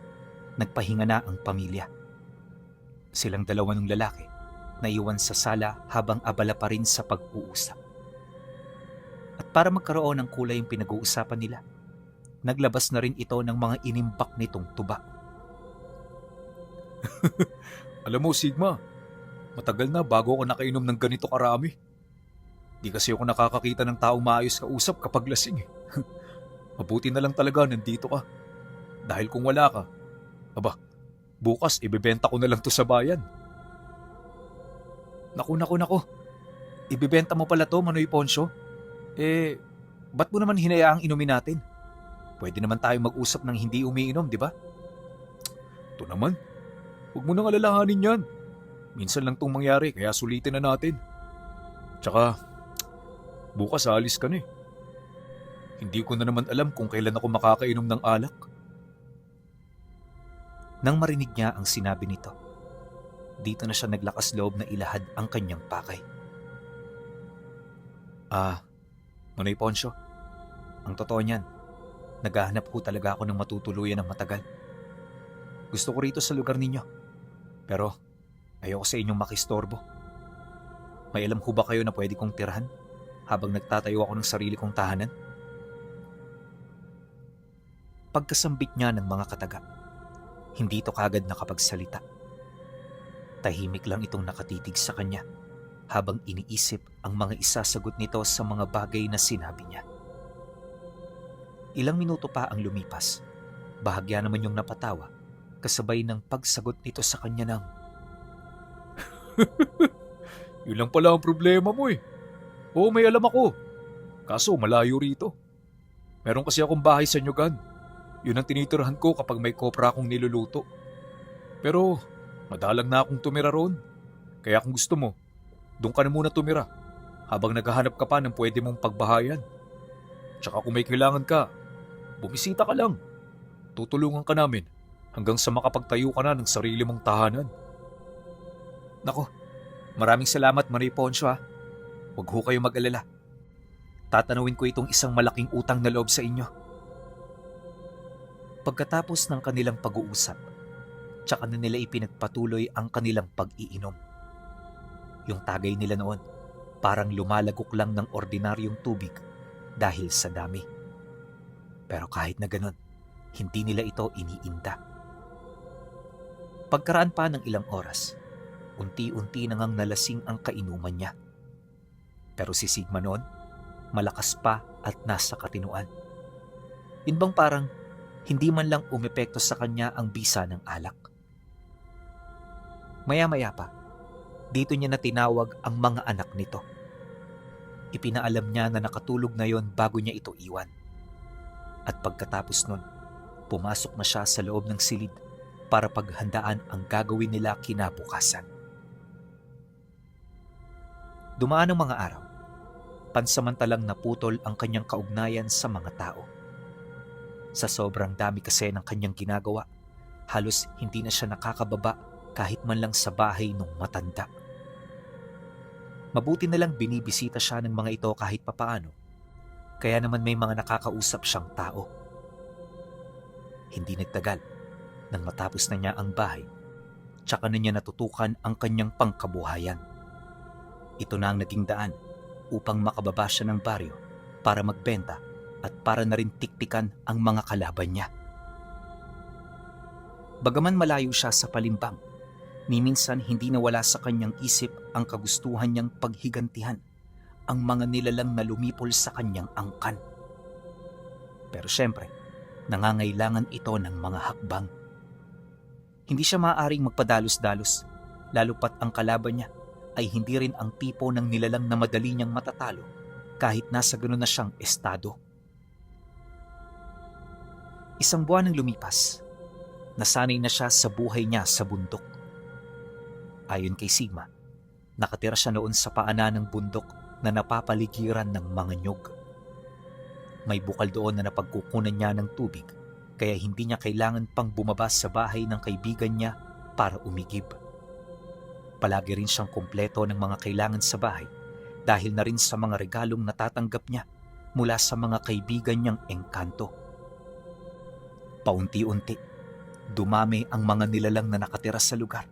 nagpahinga na ang pamilya. Silang dalawa ng lalaki naiwan sa sala habang abala pa rin sa pag-uusap. At para magkaroon ng kulay yung pinag-uusapan nila, naglabas na rin ito ng mga inimbak nitong tuba. Alam mo, Sigma, matagal na bago ako nakainom ng ganito karami. Di kasi ako nakakakita ng taong maayos kausap kapag lasing eh. Mabuti na lang talaga nandito ka. Dahil kung wala ka, bukas ibebenta ko na lang to sa bayan. Naku. Ibebenta mo pala to, Manoy Poncio? Ba't mo naman hinayaang inumin natin? Pwede naman tayo mag-usap ng hindi umiinom, di ba? Ito naman, huwag mo nang alalahanin yan. Minsan lang itong mangyari, kaya sulitin na natin. Tsaka, bukas alis ka na eh. Hindi ko na naman alam kung kailan ako makakainom ng alak. Nang marinig niya ang sinabi nito, dito na siya naglakas loob na ilahad ang kanyang pakay. Manoy Poncio, Ang totoo niyan, naghahanap ho talaga ako ng matutuluyan ng matagal. Gusto ko rito sa lugar ninyo, pero ayoko sa inyong makistorbo. May alam ho ba kayo na pwede kong tirahan habang nagtatayo ako ng sarili kong tahanan? Pagkasambit niya ng mga kataga, hindi ito kagad nakapagsalita. Tahimik lang itong nakatitig sa kanya habang iniisip ang mga isasagot nito sa mga bagay na sinabi niya. Ilang minuto pa ang lumipas. Bahagya naman yung napatawa kasabay ng pagsagot nito sa kanya ng, Yun lang pala ang problema mo eh. Oo, may alam ako. Kaso malayo rito. Meron kasi akong bahay sa Nyugan. Yun ang tinitirahan ko kapag may kopra akong niluluto. Pero madalang na akong tumira roon. Kaya kung gusto mo, doon ka na muna tumira habang naghahanap ka pa ng pwede mong pagbahayan. Tsaka kung may kailangan ka, bumisita ka lang. Tutulungan ka namin hanggang sa makapagtayo ka na ng sarili mong tahanan. Nako, maraming salamat Marie Poncio ha. Huwag ho kayo mag-alala. Tatanawin ko itong isang malaking utang na loob sa inyo. Pagkatapos ng kanilang pag-uusap, tsaka na nila ipinagpatuloy ang kanilang pag-iinom. Yung tagay nila noon, parang lumalagok lang ng ordinaryong tubig dahil sa dami. Pero kahit na ganun, hindi nila ito iniinda. Pagkaraan pa ng ilang oras, unti-unti nang nalasing ang kainuman niya. Pero si Sigma noon, malakas pa at nasa katinuan. Yun bang parang hindi man lang umepekto sa kanya ang bisa ng alak. Maya-maya pa, dito niya na tinawag ang mga anak nito. Ipinaalam niya na nakatulog na yon bago niya ito iwan. At pagkatapos nun, pumasok na siya sa loob ng silid para paghandaan ang gagawin nila kinabukasan. Dumaan ang mga araw. Pansamantalang naputol ang kanyang kaugnayan sa mga tao. Sa sobrang dami kasi ng kanyang ginagawa, halos hindi na siya nakakababa kahit man lang sa bahay ng matanda. Mabuti na lang binibisita siya ng mga ito kahit papaano, kaya naman may mga nakakausap siyang tao. Hindi nagtagal, nang matapos na niya ang bahay, tsaka na niya natutukan ang kanyang pangkabuhayan. Ito na ang naging daan upang makababa siya ng baryo para magbenta at para na rin tiktikan ang mga kalaban niya. Bagaman malayo siya sa palimbang, ni minsan hindi nawala sa kanyang isip ang kagustuhan niyang paghigantihan ang mga nilalang na lumipol sa kanyang angkan. Pero syempre, nangangailangan ito ng mga hakbang. Hindi siya maaaring magpadalos-dalos, lalo pat ang kalaban niya ay hindi rin ang tipo ng nilalang na madali niyang matatalo kahit nasa gano'n na siyang estado. Isang buwan ang lumipas, nasanay na siya sa buhay niya sa bundok. Ayon kay Sigma, nakatira siya noon sa paanan ng bundok na napapaligiran ng mga nyog. May bukal doon na napagkukunan niya ng tubig, kaya hindi niya kailangan pang bumaba sa bahay ng kaibigan niya para umigib. Palagi rin siyang kumpleto ng mga kailangan sa bahay dahil na rin sa mga regalong natatanggap niya mula sa mga kaibigan niyang engkanto. Paunti-unti, dumami ang mga nilalang na nakatira sa lugar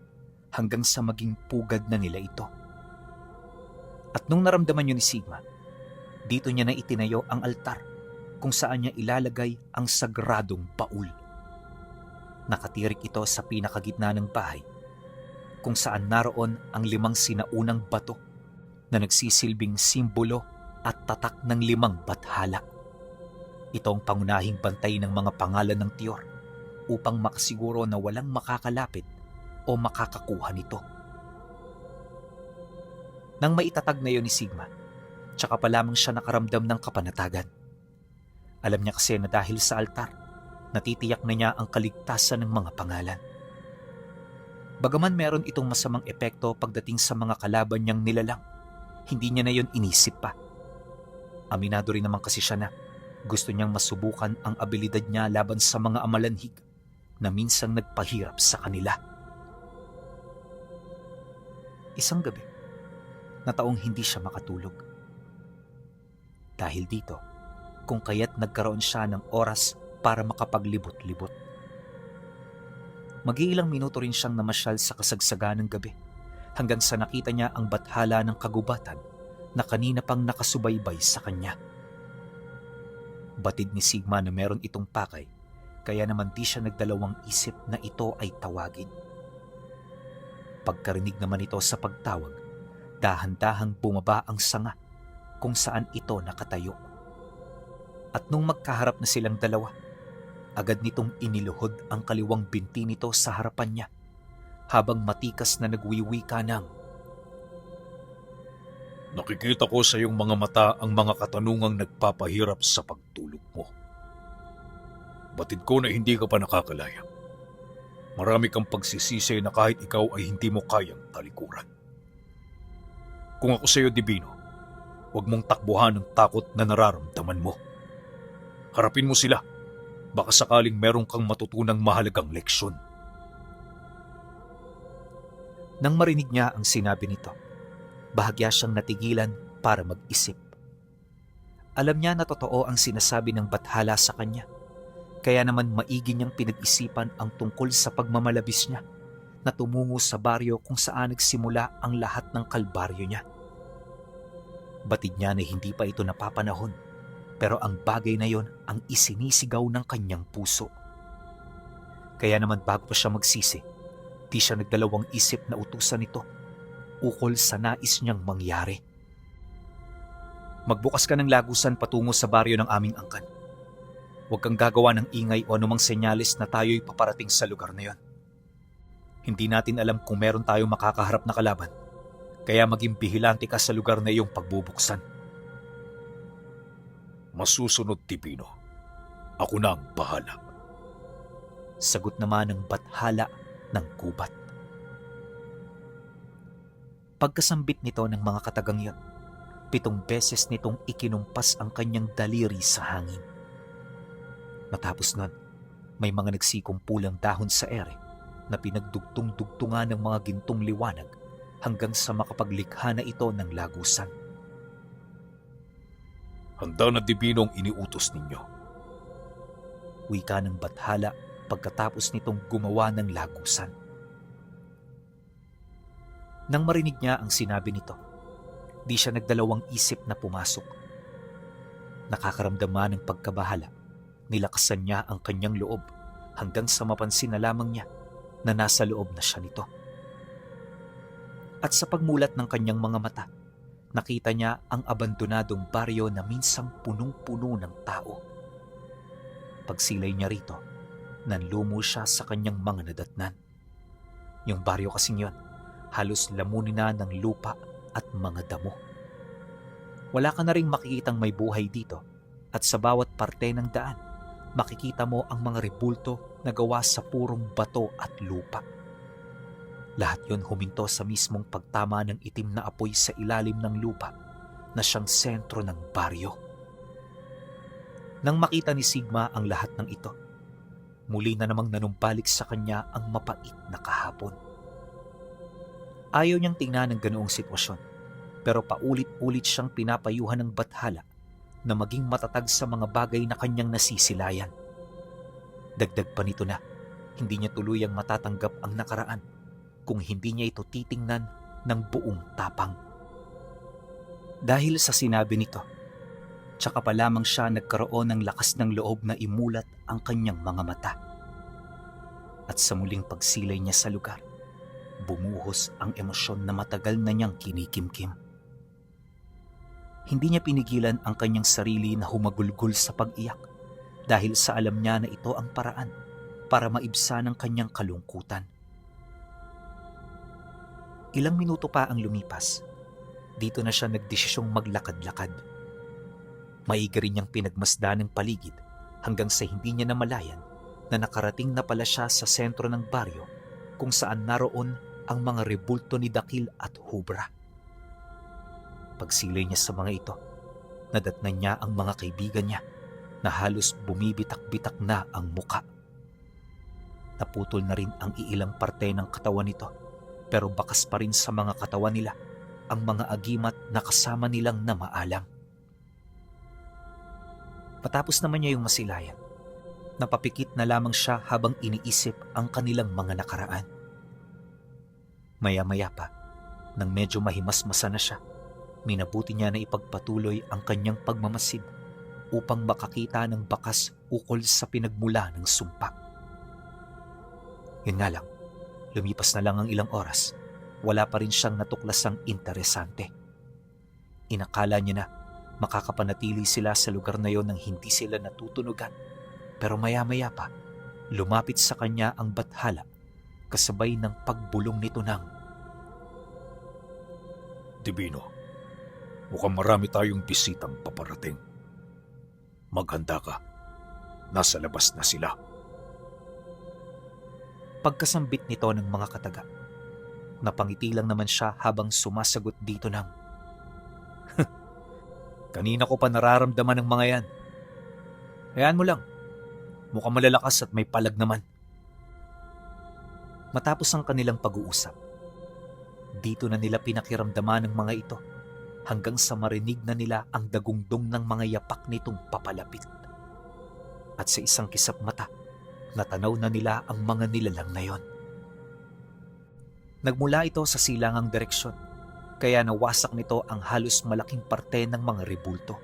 hanggang sa maging pugad na nila ito. At nung naramdaman niyo ni Sigma, dito niya na itinayo ang altar kung saan niya ilalagay ang sagradong baul. Nakatirik ito sa pinakagitna ng bahay kung saan naroon ang 5 sinaunang bato na nagsisilbing simbolo at tatak ng 5 bathala. Ito ang pangunahing bantay ng mga pangalan ng tiyor upang makasiguro na walang makakalapit o makakakuha nito. Nang maitatag na yon ni Sigma, tsaka pa lamang siya nakaramdam ng kapanatagan. Alam niya kasi na dahil sa altar, natitiyak na niya ang kaligtasan ng mga pangalan. Bagaman meron itong masamang epekto pagdating sa mga kalaban niyang nilalang, hindi niya na yon inisip pa. Aminado rin naman kasi siya na gusto niyang masubukan ang abilidad niya laban sa mga amalanhig na minsang nagpahirap sa kanila. Isang gabi, na taong hindi siya makatulog. Dahil dito, kung kaya't nagkaroon siya ng oras para makapaglibot-libot. Mag-iilang minuto rin siyang namasyal sa kasagsagan ng gabi hanggang sa nakita niya ang bathala ng kagubatan na kanina pang nakasubaybay sa kanya. Batid ni Sigma na meron itong pakay, kaya naman di siya nagdalawang isip na ito ay tawagin. Pagkarinig naman ito sa pagtawag, dahan-dahang bumaba ang sanga kung saan ito nakatayo. At nung magkaharap na silang dalawa, agad nitong iniluhod ang kaliwang binti nito sa harapan niya habang matikas na nagwiwika ng, Nakikita ko sa iyong mga mata ang mga katanungang nagpapahirap sa pagtulog mo. Batid ko na hindi ka pa nakakalaya. Marami kang pagsisisi na kahit ikaw ay hindi mo kayang talikuran. Kung ako sa iyo, Divino, huwag mong takbuhan ng takot na nararamdaman mo. Harapin mo sila. Baka sakaling meron kang matutunang mahalagang leksyon. Nang marinig niya ang sinabi nito, bahagya siyang natigilan para mag-isip. Alam niya na totoo ang sinasabi ng bathala sa kanya, kaya naman maigi niyang pinag-isipan ang tungkol sa pagmamalabis niya na tumungo sa baryo kung saan nagsimula ang lahat ng kalbaryo niya. Batid niya na hindi pa ito napapanahon, pero ang bagay na yon ang isinisigaw ng kanyang puso. Kaya naman bago pa siya magsisi, di siya nagdalawang isip na utusan ito ukol sa nais niyang mangyari. Magbukas ka ng lagusan patungo sa baryo ng aming angkan. Huwag kang gagawa ng ingay o anumang senyalis na tayo'y paparating sa lugar na yon. Hindi natin alam kung meron tayong makakaharap na kalaban, kaya maging bihilante ka sa lugar na iyong pagbubuksan. Masusunod, Divino. Ako na ang bahala. Sagot naman ng bathala ng gubat. Pagkasambit nito ng mga katagang yon, 7 beses nitong ikinumpas ang kanyang daliri sa hangin. Matapos nun, may mga nagsikumpulang dahon sa ere na pinagdugtong-dugtungan ng mga gintong liwanag hanggang sa makapaglikha na ito ng lagusan. Handa na, Divino, ang iniutos ninyo. Wika ng bathala pagkatapos nitong gumawa ng lagusan. Nang marinig niya ang sinabi nito, di siya nagdalawang isip na pumasok. Nakakaramdam ng pagkabahala, nilakasan niya ang kanyang loob hanggang sa mapansin na lamang niya na nasa loob na siya nito. At sa pagmulat ng kanyang mga mata, nakita niya ang abandonadong baryo na minsang punong-puno ng tao. Pagsilay niya rito, nanlumo siya sa kanyang mga nadatnan. Yung baryo kasing yon, halos lamunin na ng lupa at mga damo. Wala ka na ring makikitang may buhay dito at sa bawat parte ng daan, makikita mo ang mga rebulto na gawa sa purong bato at lupa. Lahat yon huminto sa mismong pagtama ng itim na apoy sa ilalim ng lupa na siyang sentro ng baryo. Nang makita ni Sigma ang lahat ng ito, muli na namang nanumbalik sa kanya ang mapait na kahapon. Ayaw niyang tingnan ang ganoong sitwasyon, pero paulit-ulit siyang pinapayuhan ng bathala na maging matatag sa mga bagay na kanyang nasisilayan. Dagdag pa nito na hindi niya tuluyang matatanggap ang nakaraan kung hindi niya ito titingnan ng buong tapang. Dahil sa sinabi nito, tsaka pa lamang siya nagkaroon ng lakas ng loob na imulat ang kanyang mga mata. At sa muling pagsilay niya sa lugar, bumuhos ang emosyon na matagal na niyang kinikimkim. Hindi niya pinigilan ang kanyang sarili na humagulgol sa pag-iyak dahil sa alam niya na ito ang paraan para maibsan ang kanyang kalungkutan. Ilang minuto pa ang lumipas, dito na siya nagdesisyong maglakad-lakad. Maigi rin niyang pinagmasdan ng paligid hanggang sa hindi niya namalayan na nakarating na pala siya sa sentro ng baryo kung saan naroon ang mga rebulto ni Dakil at Hubra. Pagsilay niya sa mga ito, nadatnan niya ang mga kaibigan niya na halos bumibitak-bitak na ang muka. Naputol na rin ang iilang parte ng katawan nito, pero bakas pa rin sa mga katawan nila ang mga agimat na kasama nilang namaalang. Patapos naman niya yung masilayan, napapikit na lamang siya habang iniisip ang kanilang mga nakaraan. Maya-maya pa, nang medyo mahimasmasa na siya, minabuti niya na ipagpatuloy ang kanyang pagmamasid upang makakita ng bakas ukol sa pinagmula ng sumpa. Yun nga lang, lumipas na lang ang ilang oras, wala pa rin siyang natuklasang interesante. Inakala niya na makakapanatili sila sa lugar na yon nang hindi sila natutunugan, pero maya-maya pa, lumapit sa kanya ang bathala kasabay ng pagbulong nito ng, Divino, Mukhang marami tayong bisitang paparating. Maghanda ka. Nasa labas na sila. Pagkasambit nito ng mga kataga, napangiti lang naman siya habang sumasagot dito ng, "Kanina ko pa nararamdaman ng mga yan. Hayaan mo lang. Mukhang malalakas at may palag naman." Matapos ang kanilang pag-uusap, dito na nila pinakiramdaman ng mga ito hanggang sa marinig na nila ang dagungdong ng mga yapak nitong papalapit. At sa isang kisap mata, natanaw na nila ang mga nilalang na yon. Nagmula ito sa silangang direksyon, kaya nawasak nito ang halos malaking parte ng mga rebulto.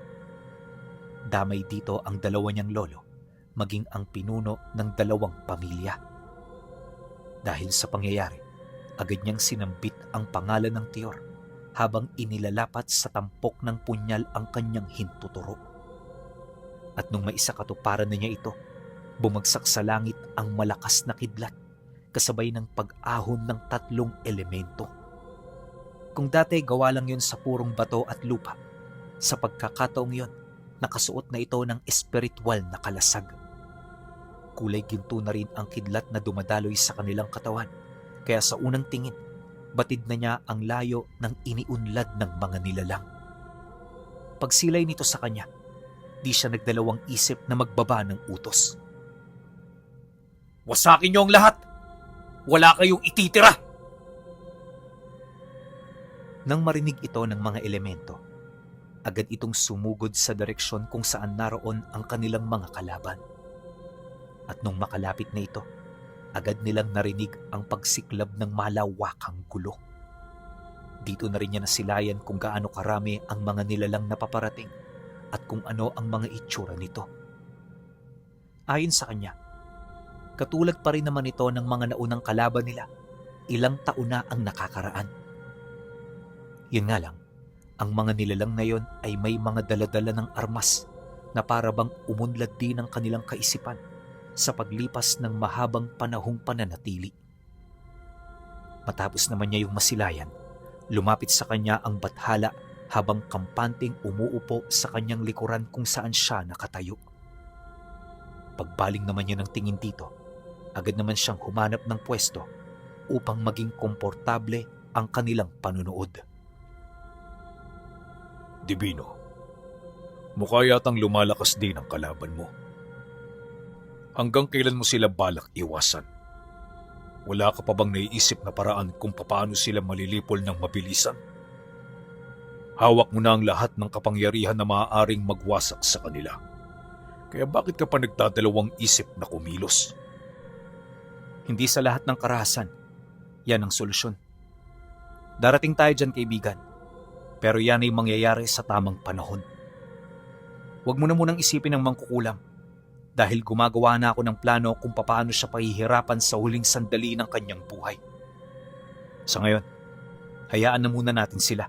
Damay dito ang dalawa niyang lolo, maging ang pinuno ng dalawang pamilya. Dahil sa pangyayari, agad niyang sinambit ang pangalan ng tiyor habang inilalapat sa tampok ng punyal ang kanyang hintuturo. At nung maisakatuparan na niya ito, bumagsak sa langit ang malakas na kidlat kasabay ng pag-ahon ng 3 elemento. Kung dati gawa lang yun sa purong bato at lupa, sa pagkakataong yun, nakasuot na ito ng espiritual na kalasag. Kulay ginto na rin ang kidlat na dumadaloy sa kanilang katawan, kaya sa unang tingin, batid na niya ang layo ng iniunlad ng mga nilalang. Pagsilay nito sa kanya, di siya nagdalawang isip na magbaba ng utos. Wasakin niyo ang lahat! Wala kayong ititira! Nang marinig ito ng mga elemento, agad itong sumugod sa direksyon kung saan naroon ang kanilang mga kalaban. At nung makalapit na ito, agad nilang narinig ang pagsiklab ng malawakang gulo. Dito na rin niya nasilayan kung gaano karami ang mga nilalang napaparating at kung ano ang mga itsura nito. Ayon sa kanya, katulad pa rin naman ito ng mga naunang kalaban nila, ilang taon na ang nakakaraan. Yun nga lang, ang mga nilalang na yon ay may mga daladala ng armas na para bang umunlad din ang kanilang kaisipan sa paglipas ng mahabang panahong pananatili. Matapos naman niya yung masilayan, lumapit sa kanya ang bathala habang kampanteng umuupo sa kanyang likuran kung saan siya nakatayo. Pagbaling naman niya ng tingin dito, agad naman siyang humanap ng pwesto upang maging komportable ang kanilang panunood. Divino, mukha yatang lumalakas din ang kalaban mo. Hanggang kailan mo sila balak iwasan? Wala ka pa bang naiisip na paraan kung paano sila malilipol ng mabilisan? Hawak mo na ang lahat ng kapangyarihan na maaaring magwasak sa kanila. Kaya bakit ka pa nagdadalawang isip na kumilos? Hindi sa lahat ng karahasan, yan ang solusyon. Darating tayo dyan, kaibigan. Pero yan ay mangyayari sa tamang panahon. Huwag mo na munang isipin ang mangkukulam dahil gumagawa na ako ng plano kung paano siya pahihirapan sa huling sandali ng kanyang buhay. Sa ngayon, hayaan na muna natin sila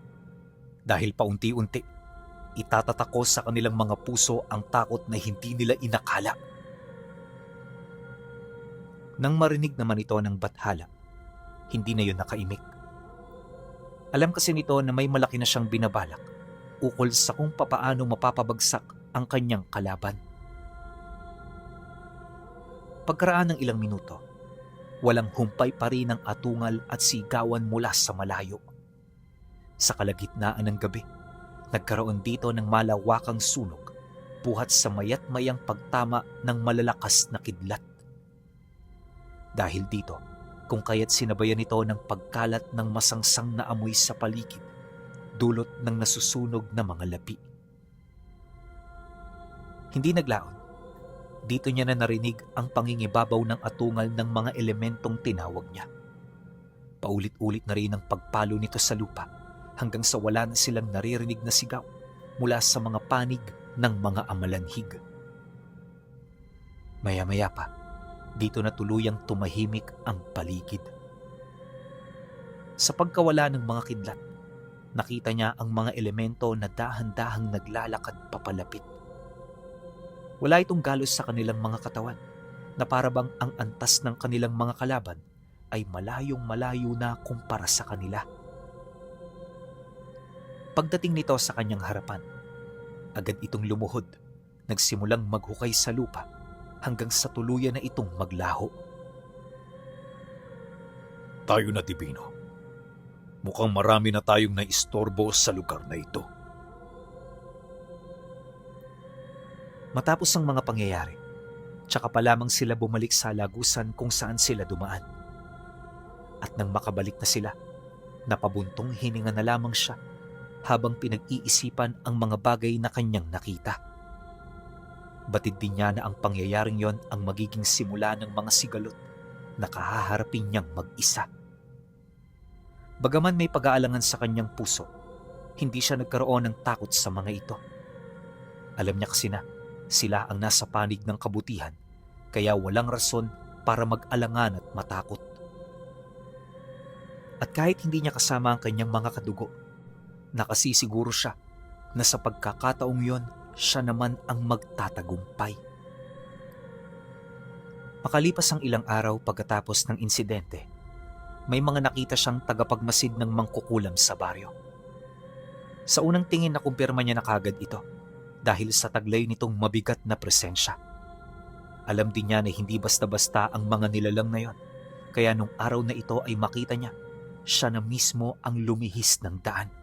dahil paunti-unti itatatako sa kanilang mga puso ang takot na hindi nila inakala. Nang marinig naman ito ng bathala, hindi na yun nakaimik. Alam kasi nito na may malaki na siyang binabalak ukol sa kung papaano mapapabagsak ang kanyang kalaban. Pagkaraan ng ilang minuto, walang humpay pa rin ang atungal at sigawan mula sa malayo. Sa kalagitnaan ng gabi, nagkaroon dito ng malawakang sunog buhat sa mayat-mayang pagtama ng malalakas na kidlat. Dahil dito, kung kaya't sinabayan ito ng pagkalat ng masangsang na amoy sa paligid, dulot ng nasusunog na mga lapi. Hindi naglaon. Dito niya na narinig ang pangingibabaw ng atungal ng mga elementong tinawag niya. Paulit-ulit na rin ang pagpalo nito sa lupa hanggang sa wala na silang naririnig na sigaw mula sa mga panig ng mga amalanhig. Maya-maya pa, dito na tuluyang tumahimik ang paligid. Sa pagkawala ng mga kidlat, nakita niya ang mga elemento na dahan-dahang naglalakad papalapit. Wala itong galos sa kanilang mga katawan na para bang ang antas ng kanilang mga kalaban ay malayong malayo na kumpara sa kanila. Pagdating nito sa kanyang harapan, agad itong lumuhod, nagsimulang maghukay sa lupa hanggang sa tuluyan na itong maglaho. Tayo na, Divino. Mukhang marami na tayong naistorbo sa lugar na ito. Matapos ang mga pangyayari, tsaka pa lamang sila bumalik sa lagusan kung saan sila dumaan. At nang makabalik na sila, napabuntong hininga na lamang siya habang pinag-iisipan ang mga bagay na kanyang nakita. Batid din niya na ang pangyayaring yon ang magiging simula ng mga sigalot na kahaharapin niyang mag-isa. Bagaman may pag-aalangan sa kanyang puso, hindi siya nagkaroon ng takot sa mga ito. Alam niya kasi na sila ang nasa panig ng kabutihan, kaya walang rason para mag-alangan at matakot. At kahit hindi niya kasama ang kanyang mga kadugo, nakasisiguro siya na sa pagkakataong yon, siya naman ang magtatagumpay. Makalipas ang ilang araw pagkatapos ng insidente, may mga nakita siyang tagapagmasid ng mangkukulam sa baryo. Sa unang tingin nakumpirma niya na kagad ito dahil sa taglay nitong mabigat na presensya. Alam din niya na hindi basta-basta ang mga nilalang na yon, kaya nung araw na ito ay makita niya, siya na mismo ang lumihis ng daan.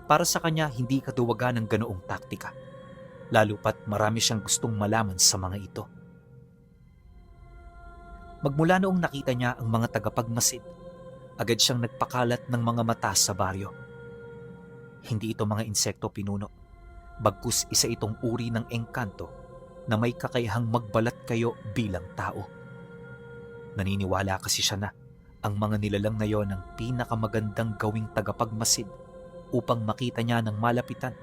Para sa kanya, hindi katuwagan ng ganoong taktika, lalo pat marami siyang gustong malaman sa mga ito. Magmula noong nakita niya ang mga tagapagmasid, agad siyang nagpakalat ng mga mata sa baryo. Hindi ito mga insekto pinuno, bagkus isa itong uri ng engkanto na may kakayahang magbalat kayo bilang tao. Naniniwala kasi siya na ang mga nilalang na yon ang pinakamagandang gawing tagapagmasid upang makita niya ng malapitan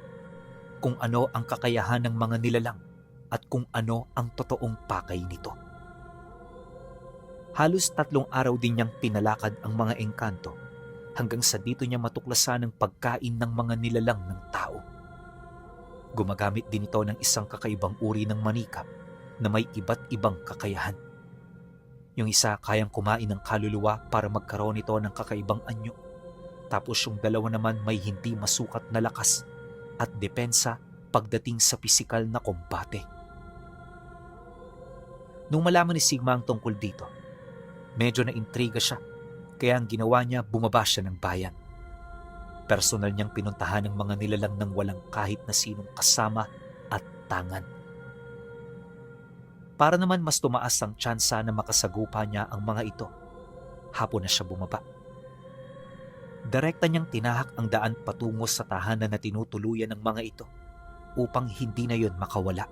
kung ano ang kakayahan ng mga nilalang at kung ano ang totoong pakay nito. Halos 3 araw din niyang pinalakad ang mga engkanto hanggang sa dito niya matuklasan ang pagkain ng mga nilalang ng tao. Gumagamit din ito ng isang kakaibang uri ng manikap na may iba't ibang kakayahan. Yung isa kayang kumain ng kaluluwa para magkaroon ito ng kakaibang anyo, tapos yung dalawa naman may hindi masukat na lakas at depensa pagdating sa pisikal na kombate. Nung malaman ni Sigma ang tungkol dito, medyo na-intriga siya, kaya ang ginawa niya, bumaba siya ng bayan. Personal niyang pinuntahan ng mga nilalang ng walang kahit na sinong kasama at tangan. Para naman mas tumaas ang tsansa na makasagupa niya ang mga ito, hapon na siya bumaba. Direkta niyang tinahak ang daan patungo sa tahanan na tinutuluyan ng mga ito upang hindi na yon makawala.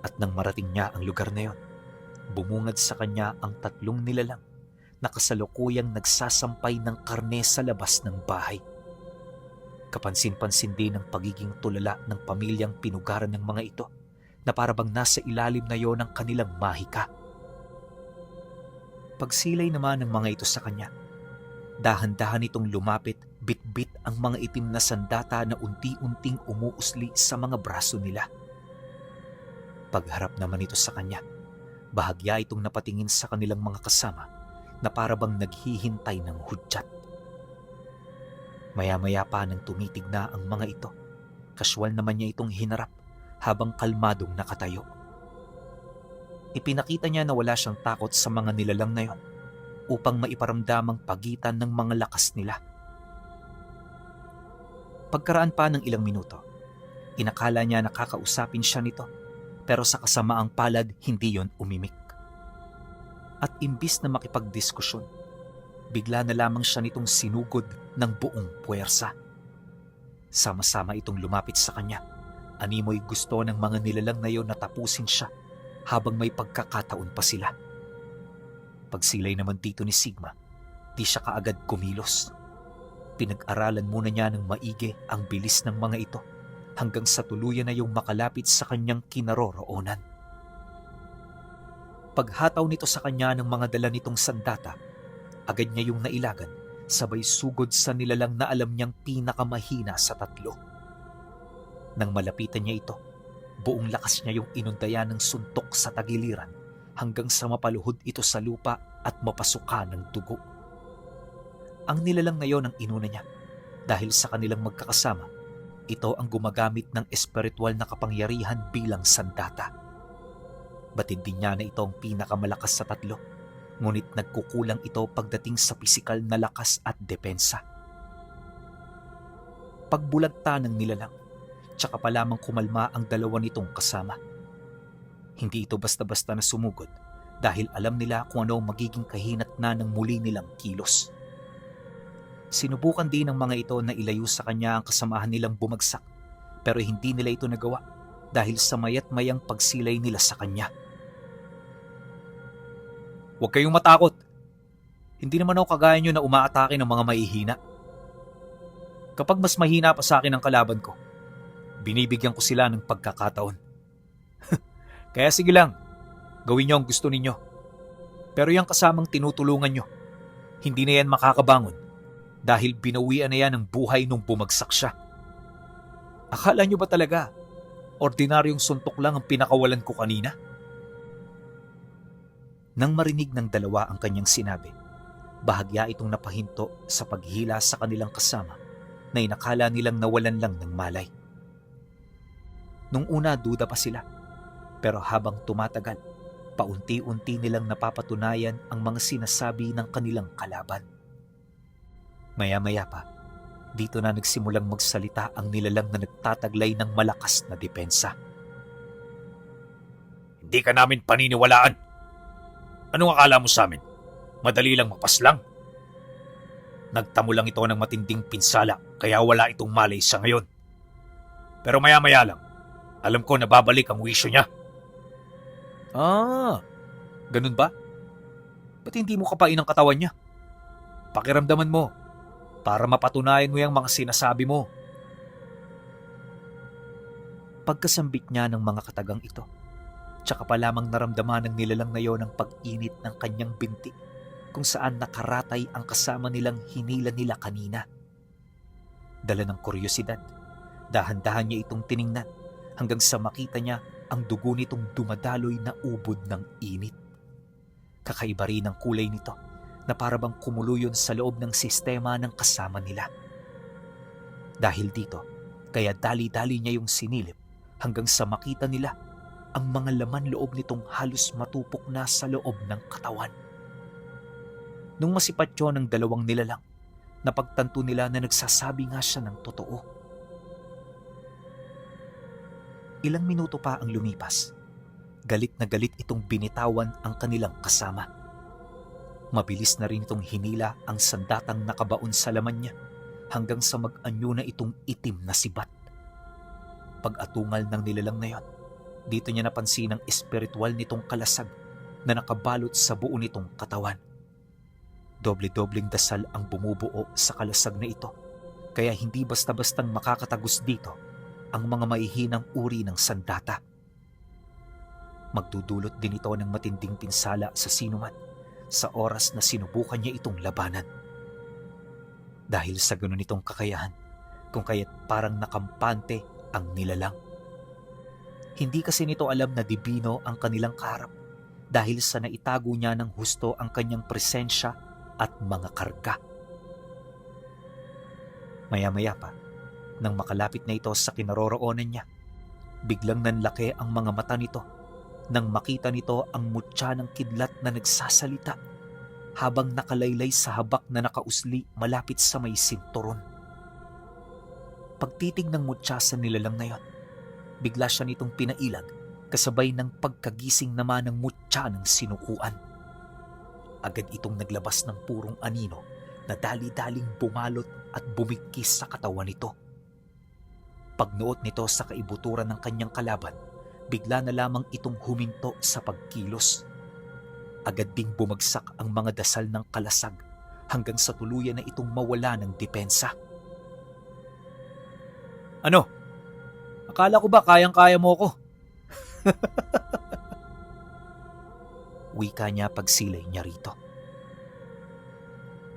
At nang marating niya ang lugar na yon, bumungad sa kanya ang 3 nilalang na kasalukuyang nagsasampay ng karne sa labas ng bahay. Kapansin-pansin din ang pagiging tulala ng pamilyang pinugaran ng mga ito na parabang nasa ilalim na yon ng kanilang mahika. Pagsilay naman ng mga ito sa kanya, dahan-dahan itong lumapit, bit-bit ang mga itim na sandata na unti-unting umuusli sa mga braso nila. Pagharap naman ito sa kanya, bahagya itong napatingin sa kanilang mga kasama na parabang naghihintay ng hudyat. Maya-maya pa nang tumitig na ang mga ito, kaswal naman niya itong hinarap habang kalmadong nakatayo. Ipinakita niya na wala siyang takot sa mga nilalang na yon upang maiparamdam ang pagitan ng mga lakas nila. Pagkaraan pa ng ilang minuto, inakala niya nakakausapin siya nito, pero sa kasamaang palad hindi yon umimik. At imbis na makipagdiskusyon, bigla na lamang siya nitong sinugod ng buong puwersa. Sama-sama itong lumapit sa kanya. Animoy gusto ng mga nilalang na yon na tapusin siya habang may pagkakataon pa sila. Pagsilay naman dito ni Sigma, di siya kaagad kumilos. Pinag-aralan muna niya ng maigi ang bilis ng mga ito hanggang sa tuluyan na yung makalapit sa kanyang kinaroroonan. Paghataw nito sa kanya ng mga dala nitong sandata, agad niya yung nailagan, sabay sugod sa nilalang na alam niyang pinakamahina sa 3. Nang malapitan niya ito, buong lakas niya yung inundayan ng suntok sa tagiliran hanggang sa mapaluhod ito sa lupa at mapasuka ng dugo. Ang nilalang na yon ang inuna niya, Dahil sa kanilang magkakasama, ito ang gumagamit ng espiritual na kapangyarihan bilang sandata. Batid din niya na ito ang pinakamalakas sa tatlo, ngunit nagkukulang ito pagdating sa pisikal na lakas at depensa. Pagbulagta ng nilalang, tsaka pa lamang kumalma ang dalawa nitong kasama. Hindi ito basta-basta na sumugod dahil alam nila kung ano magiging kahinatnan ng muli nilang kilos. Sinubukan din ng mga ito na ilayo sa kanya ang kasamahan nilang bumagsak, pero hindi nila ito nagawa dahil sa mayat mayang pagsilay nila sa kanya. Huwag kayong matakot. Hindi naman ako kagaya nyo na umaatake ng mga maihina. Kapag mas mahina pa sa akin ang kalaban ko, binibigyan ko sila ng pagkakataon. Kaya sige lang, gawin nyo ang gusto ninyo. Pero yung kasamang tinutulungan nyo, hindi na yan makakabangon dahil binawian na yan ng buhay nung bumagsak siya. Akala nyo ba talaga, ordinaryong suntok lang ang pinakawalan ko kanina? Nang marinig ng dalawa ang kanyang sinabi, bahagya itong napahinto sa paghila sa kanilang kasama na inakala nilang nawalan lang ng malay. Nung una duda pa sila, pero habang tumatagal, paunti-unti nilang napapatunayan ang mga sinasabi ng kanilang kalaban. Maya-maya pa, dito na nagsimulang magsalita ang nilalang na nagtataglay ng malakas na depensa. Hindi ka namin paniniwalaan. Anong akala mo sa amin? Madali lang mapaslang. Nagtamo lang ito ng matinding pinsala kaya wala itong malay sa ngayon. Pero maya-maya lang, alam ko na babalik ang wisyo niya. Ganun ba? Ba't hindi mo kapain ang katawan niya? Pakiramdaman mo para mapatunayan mo yung mga sinasabi mo. Pagkasambit niya ng mga katagang ito, tsaka pa lamang naramdaman ng nilalang na yon ang pag-init ng kanyang binti kung saan nakaratay ang kasama nilang hinila nila kanina. Dala ng kuryosidad, dahan-dahan niya itong tiningnan hanggang sa makita niya ang dugo nitong dumadaloy na ubod ng init. Kakaiba rin ang kulay nito na parabang kumuloyon sa loob ng sistema ng kasama nila. Dahil dito, kaya dali-dali niya yung sinilip hanggang sa makita nila ang mga laman loob nitong halos matupok na sa loob ng katawan. Nung masipat yun ng dalawang nilalang, napagtanto nila na nagsasabi nga siya ng totoo. Ilang minuto pa ang lumipas. Galit na galit itong binitawan ang kanilang kasama. Mabilis na rin itong hinila ang sandatang nakabaon sa laman niya hanggang sa mag-anyo na itong itim na sibat. Pag-atungal ng nilalang na yon, dito niya napansin ang espiritual nitong kalasag na nakabalot sa buo nitong katawan. Doble-dobleng dasal ang bumubuo sa kalasag na ito, kaya hindi basta-bastang makakatagos dito ang mga maihinang uri ng sandata. Magdudulot din ito ng matinding pinsala sa sinuman sa oras na sinubukan niya itong labanan. Dahil sa ganun itong kakayahan, kung kaya't parang nakampante ang nilalang. Hindi kasi nito alam na dibino ang kanilang kaharap dahil sa naitago niya ng husto ang kanyang presensya at mga karga. Maya-maya pa, nang makalapit na ito sa kinaroroonan niya, biglang nanlaki ang mga mata nito nang makita nito ang mutya ng kidlat na nagsasalita habang nakalaylay sa habak na nakausli malapit sa may sinturon. Pagtitig ng mutya sa nilalang na yon, bigla siya nitong pinailag kasabay ng pagkagising naman ng mutya ng sinukuan. Agad itong naglabas ng purong anino na dali-daling bumalot at bumigkis sa katawan nito. Pagnuot nito sa kaibuturan ng kanyang kalaban, bigla na lamang itong huminto sa pagkilos. Agad ding bumagsak ang mga dasal ng kalasag hanggang sa tuluyan na itong mawala ng depensa. Ano? Akala ko ba kayang-kaya mo ko? Wika niya pagsilay niya rito.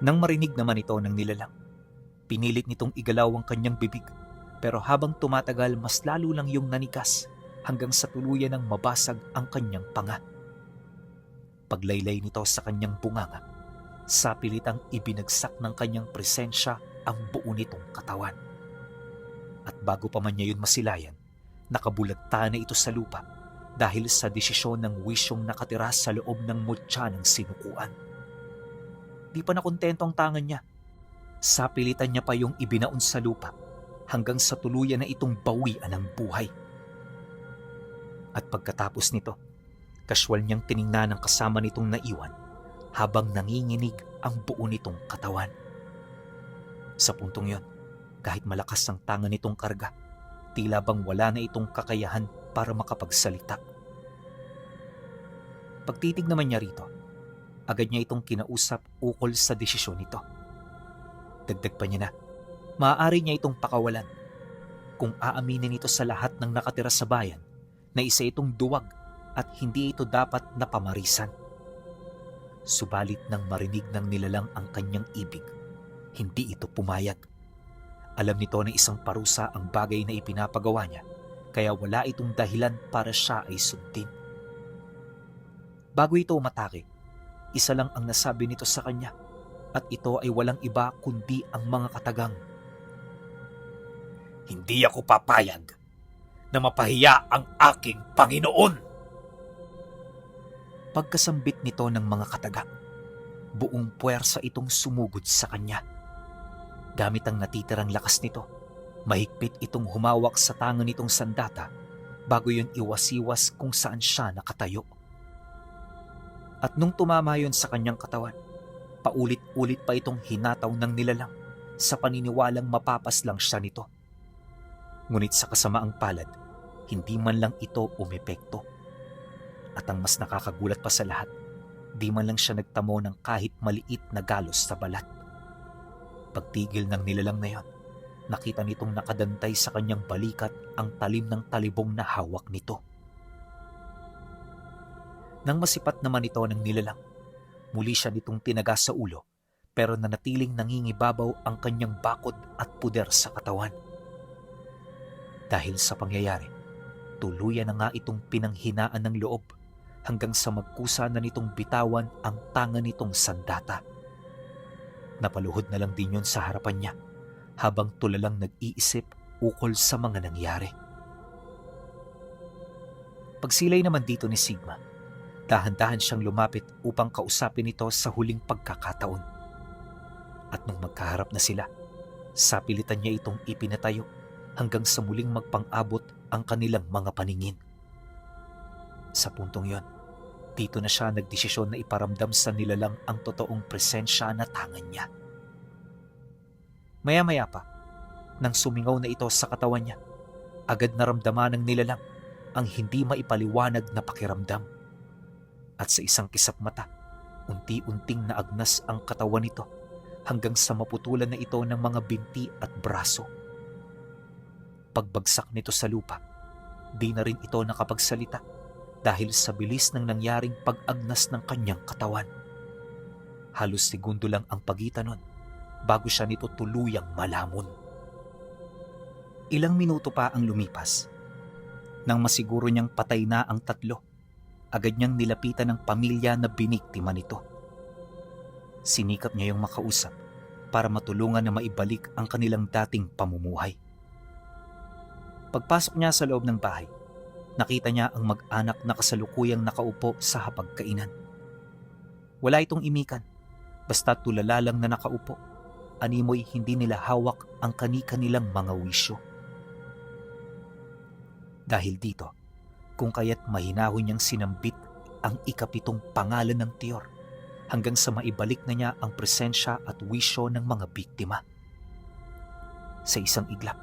Nang marinig naman ito ng nilalang, pinilit nitong igalaw ang kanyang bibig, pero habang tumatagal mas lalo lang yung nanigas hanggang sa tuluyan ng mabasag ang kanyang panga. Paglaylay nito sa kanyang bunganga, sapilitang ibinagsak ng kanyang presensya ang buo nitong katawan. At bago pa man niya yun masilayan, nakabulagta na ito sa lupa dahil sa desisyon ng wisyong nakatira sa loob ng mutya ng sinukuan. Di pa nakontento ang tangan niya. Sapilitan niya pa yung ibinaon sa lupa hanggang sa tuluyan na itong bawian ng buhay. At pagkatapos nito, kaswal niyang tiningnan ang kasama nitong naiwan habang nanginginig ang buo nitong katawan. Sa puntong yon, kahit malakas ang tangan nitong karga, tila bang wala na itong kakayahan para makapagsalita. Pagtitig naman niya rito, agad niya itong kinausap ukol sa desisyon nito. Dagdag pa niya na, maaari niya itong pakawalan kung aaminin ito sa lahat ng nakatira sa bayan na isa itong duwag at hindi ito dapat napamarisan. Subalit nang marinig ng nilalang ang kanyang ibig, hindi ito pumayag. Alam nito na isang parusa ang bagay na ipinapagawa niya, kaya wala itong dahilan para siya ay sundin. Bago ito umatake, isa lang ang nasabi nito sa kanya, at ito ay walang iba kundi ang mga katagang, Hindi ako papayag na mapahiya ang aking Panginoon. Pagkasambit nito ng mga kataga, buong puwersa itong sumugod sa kanya. Gamit ang natitirang lakas nito, mahigpit itong humawak sa tangan nitong sandata bago yun iwasiwas kung saan siya nakatayo. At nung tumama yun sa kanyang katawan, paulit-ulit pa itong hinataw ng nilalang sa paniniwalang mapapaslang siya nito. Ngunit sa kasamaang palad, hindi man lang ito umepekto. At ang mas nakakagulat pa sa lahat, di man lang siya nagtamo ng kahit maliit na galos sa balat. Pagtigil ng nilalang na yon, nakita nitong nakadantay sa kanyang balikat ang talim ng talibong na hawak nito. Nang masipat naman ito ng nilalang, muli siya nitong tinaga sa ulo, pero nanatiling nangingibabaw ang kanyang bakod at puder sa katawan. Dahil sa pangyayari, tuluyan na nga itong pinanghinaan ng loob hanggang sa magkusa na nitong bitawan ang tangan nitong sandata. Napaluhod na lang din yun sa harapan niya habang tulalang nag-iisip ukol sa mga nangyari. Pagsilay naman dito ni Sigma, dahan-dahan siyang lumapit upang kausapin ito sa huling pagkakataon. At nung magkaharap na sila, sapilitan niya itong ipinatayo hanggang sa muling magpang-abot ang kanilang mga paningin. Sa puntong yon, dito na siya nagdesisyon na iparamdam sa nilalang ang totoong presensya na tangan niya. Maya-maya pa, nang sumingaw na ito sa katawan niya, agad naramdaman ng nilalang ang hindi maipaliwanag na pakiramdam. At sa isang kisap mata, unti-unting naagnas ang katawan nito hanggang sa maputulan na ito ng mga binti at braso. Pagbagsak nito sa lupa, di na rin ito nakapagsalita dahil sa bilis ng nangyaring pag-agnas ng kanyang katawan. Halos segundo lang ang pagitan nun bago siya nito tuluyang malamon. Ilang minuto pa ang lumipas. Nang masiguro niyang patay na ang tatlo, agad niyang nilapitan ng pamilya na biniktima nito. Sinikap niya yung makausap para matulungan na maibalik ang kanilang dating pamumuhay. Pagpasok niya sa loob ng bahay, nakita niya ang mag-anak na kasalukuyang nakaupo sa hapagkainan. Wala itong imikan, basta tulala lang na nakaupo. Animoy hindi nila hawak ang kani-kanilang mga wisyo. Dahil dito, kung kaya't mahinahon niyang sinambit ang ikapitong pangalan ng tiyor hanggang sa maibalik na niya ang presensya at wisyo ng mga biktima. Sa isang iglap,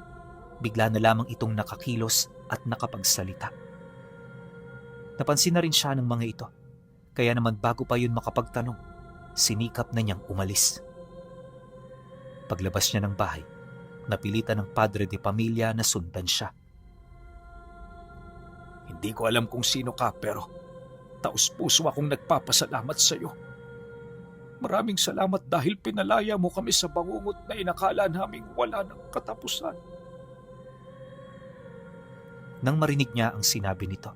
bigla na lamang itong nakakilos at nakapagsalita. Napansin na rin siya ng mga ito, kaya naman bago pa yun makapagtanong, sinikap na niyang umalis. Paglabas niya ng bahay, napilitan ng padre de pamilya na sundan siya. Hindi ko alam kung sino ka pero taos-puso akong nagpapasalamat sa iyo. Maraming salamat dahil pinalaya mo kami sa bangungot na inakala naming wala ng katapusan. Nang marinig niya ang sinabi nito,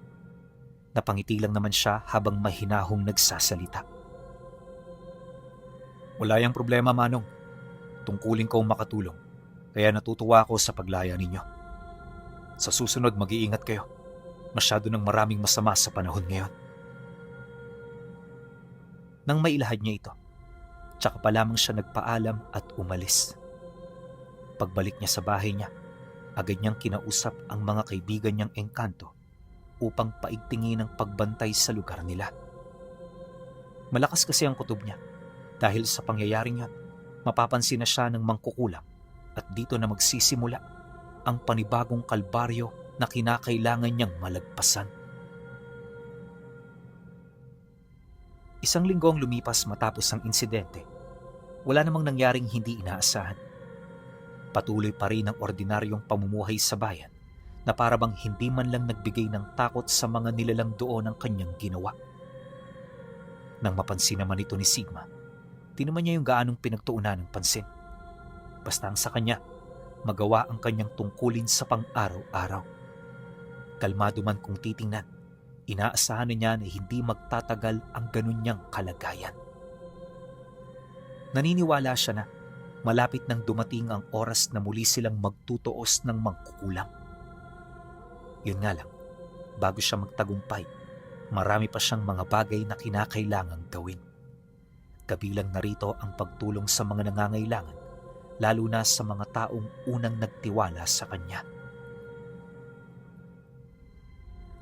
napangiti lang naman siya habang mahinahong nagsasalita. Wala yang problema, Manong. Tungkulin kong makatulong, kaya natutuwa ako sa paglaya ninyo. Sa susunod, mag-iingat kayo. Masyado ng maraming masama sa panahon ngayon. Nang mailahad niya ito, tsaka pa lamang siya nagpaalam at umalis. Pagbalik niya sa bahay niya, agad niyang kinausap ang mga kaibigan niyang engkanto upang paigtingin ang pagbantay sa lugar nila. Malakas kasi ang kutob niya. Dahil sa pangyayaring yun, mapapansin na siya ng mangkukulam at dito na magsisimula ang panibagong kalbaryo na kinakailangan niyang malagpasan. Isang linggo ang lumipas matapos ang insidente. Wala namang nangyaring hindi inaasahan. Patuloy pa rin ang ordinaryong pamumuhay sa bayan na parabang hindi man lang nagbigay ng takot sa mga nilalang doon ang kanyang ginawa. Nang mapansin naman ito ni Sigma, tinuman niya yung gaanong pinagtuunan ng pansin. Basta ang sa kanya, magawa ang kanyang tungkulin sa pang-araw-araw. Kalmado man kung titingnan, inaasahan na niya na hindi magtatagal ang ganun niyang kalagayan. Naniniwala siya na malapit nang dumating ang oras na muli silang magtutuos ng mangkukulam. Yun nga lang, bago siya magtagumpay, marami pa siyang mga bagay na kinakailangang gawin. Kabilang narito ang pagtulong sa mga nangangailangan, lalo na sa mga taong unang nagtiwala sa kanya.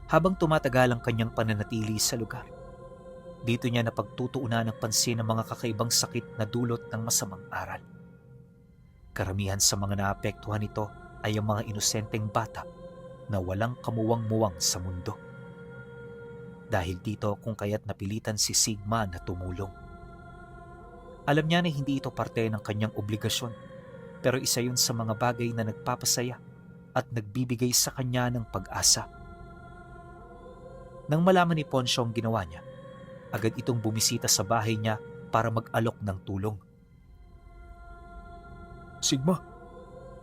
Habang tumatagal ang kanyang pananatili sa lugar, dito niya napagtutuunan ng pansin ang mga kakaibang sakit na dulot ng masamang aral. Karamihan sa mga naapektuhan nito ay ang mga inosenteng bata na walang kamuwang-muwang sa mundo. Dahil dito kung kaya't napilitan si Sigma na tumulong. Alam niya na hindi ito parte ng kanyang obligasyon, pero isa yun sa mga bagay na nagpapasaya at nagbibigay sa kanya ng pag-asa. Nang malaman ni Poncio ang ginawa niya, agad itong bumisita sa bahay niya para mag-alok ng tulong. Sigma,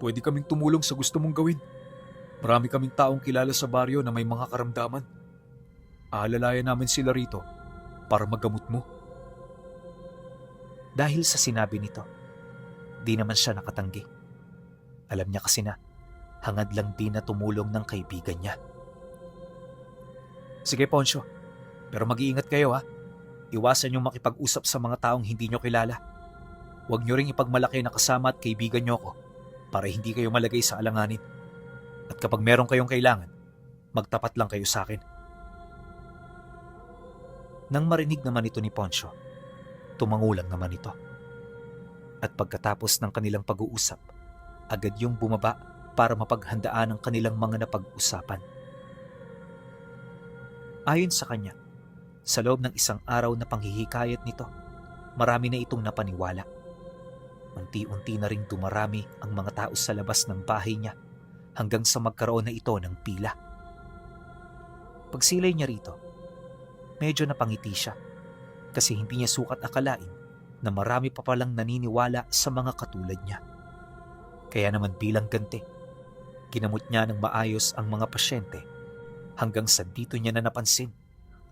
pwede kaming tumulong sa gusto mong gawin. Marami kaming taong kilala sa baryo na may mga karamdaman. Aalalayan namin sila rito para magamot mo. Dahil sa sinabi nito, di naman siya nakatanggi. Alam niya kasi na hangad lang din na tumulong ng kaibigan niya. Sige Poncio, pero mag-iingat kayo ha. Iwasan niyong makipag-usap sa mga taong hindi niyo kilala. Huwag niyo ring ipagmalaki na kasama at kaibigan niyo ako para hindi kayo malagay sa alanganin. At kapag meron kayong kailangan, magtapat lang kayo sa akin. Nang marinig naman ito ni Poncio, tumangulang naman ito. At pagkatapos ng kanilang pag-uusap, agad yung bumaba para mapaghandaan ang kanilang mga napag-usapan. Ayon sa kanya, sa loob ng isang araw na panghihikayat nito, marami na itong napaniwala. Unti-unti na ring dumarami ang mga tao sa labas ng bahay niya hanggang sa magkaroon na ito ng pila. Pagsilay niya rito, medyo napangiti siya kasi hindi niya sukat akalain na marami pa palang naniniwala sa mga katulad niya. Kaya naman bilang ganti, ginamot niya ng maayos ang mga pasyente hanggang sa dito niya na napansin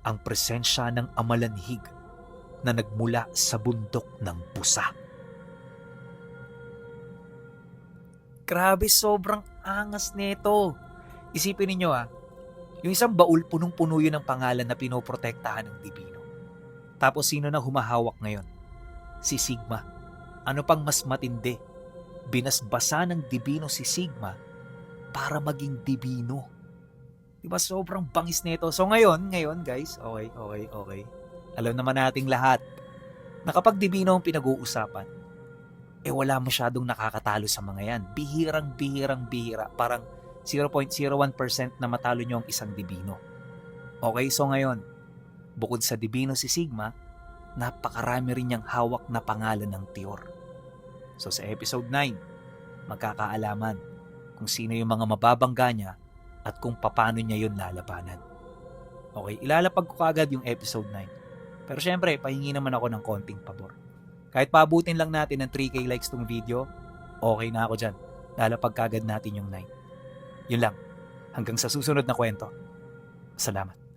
ang presensya ng amalanhig na nagmula sa bundok ng Busa. Grabe, sobrang angas nito. Isipin ninyo yung isang baul punong-puno yun ng pangalan na pinoprotektahan ng Divino. Tapos sino na humahawak ngayon? Si Sigma. Ano pang mas matindi? Binasbasa ng Divino si Sigma para maging Divino. Diba sobrang bangis nito? So ngayon guys, okay. Alam naman nating lahat na kapag Divino ang pinag-uusapan, wala masyadong nakakatalo sa mga yan. Bihira. Parang 0.01% na matalo nyo ang isang Divino. Okay, so ngayon, bukod sa Divino si Sigma, napakarami rin niyang hawak na pangalan ng Tiyor. So sa episode 9, magkakaalaman kung sino yung mga mababangga niya at kung paano niya yun lalabanan. Okay, ilalapag ko kaagad yung episode 9. Pero syempre, pahingi naman ako ng konting pabor. Kahit paabutin lang natin ng 3K likes tong video, okay na ako dyan. Lalapag kaagad natin yung 9. Yun lang. Hanggang sa susunod na kwento. Salamat.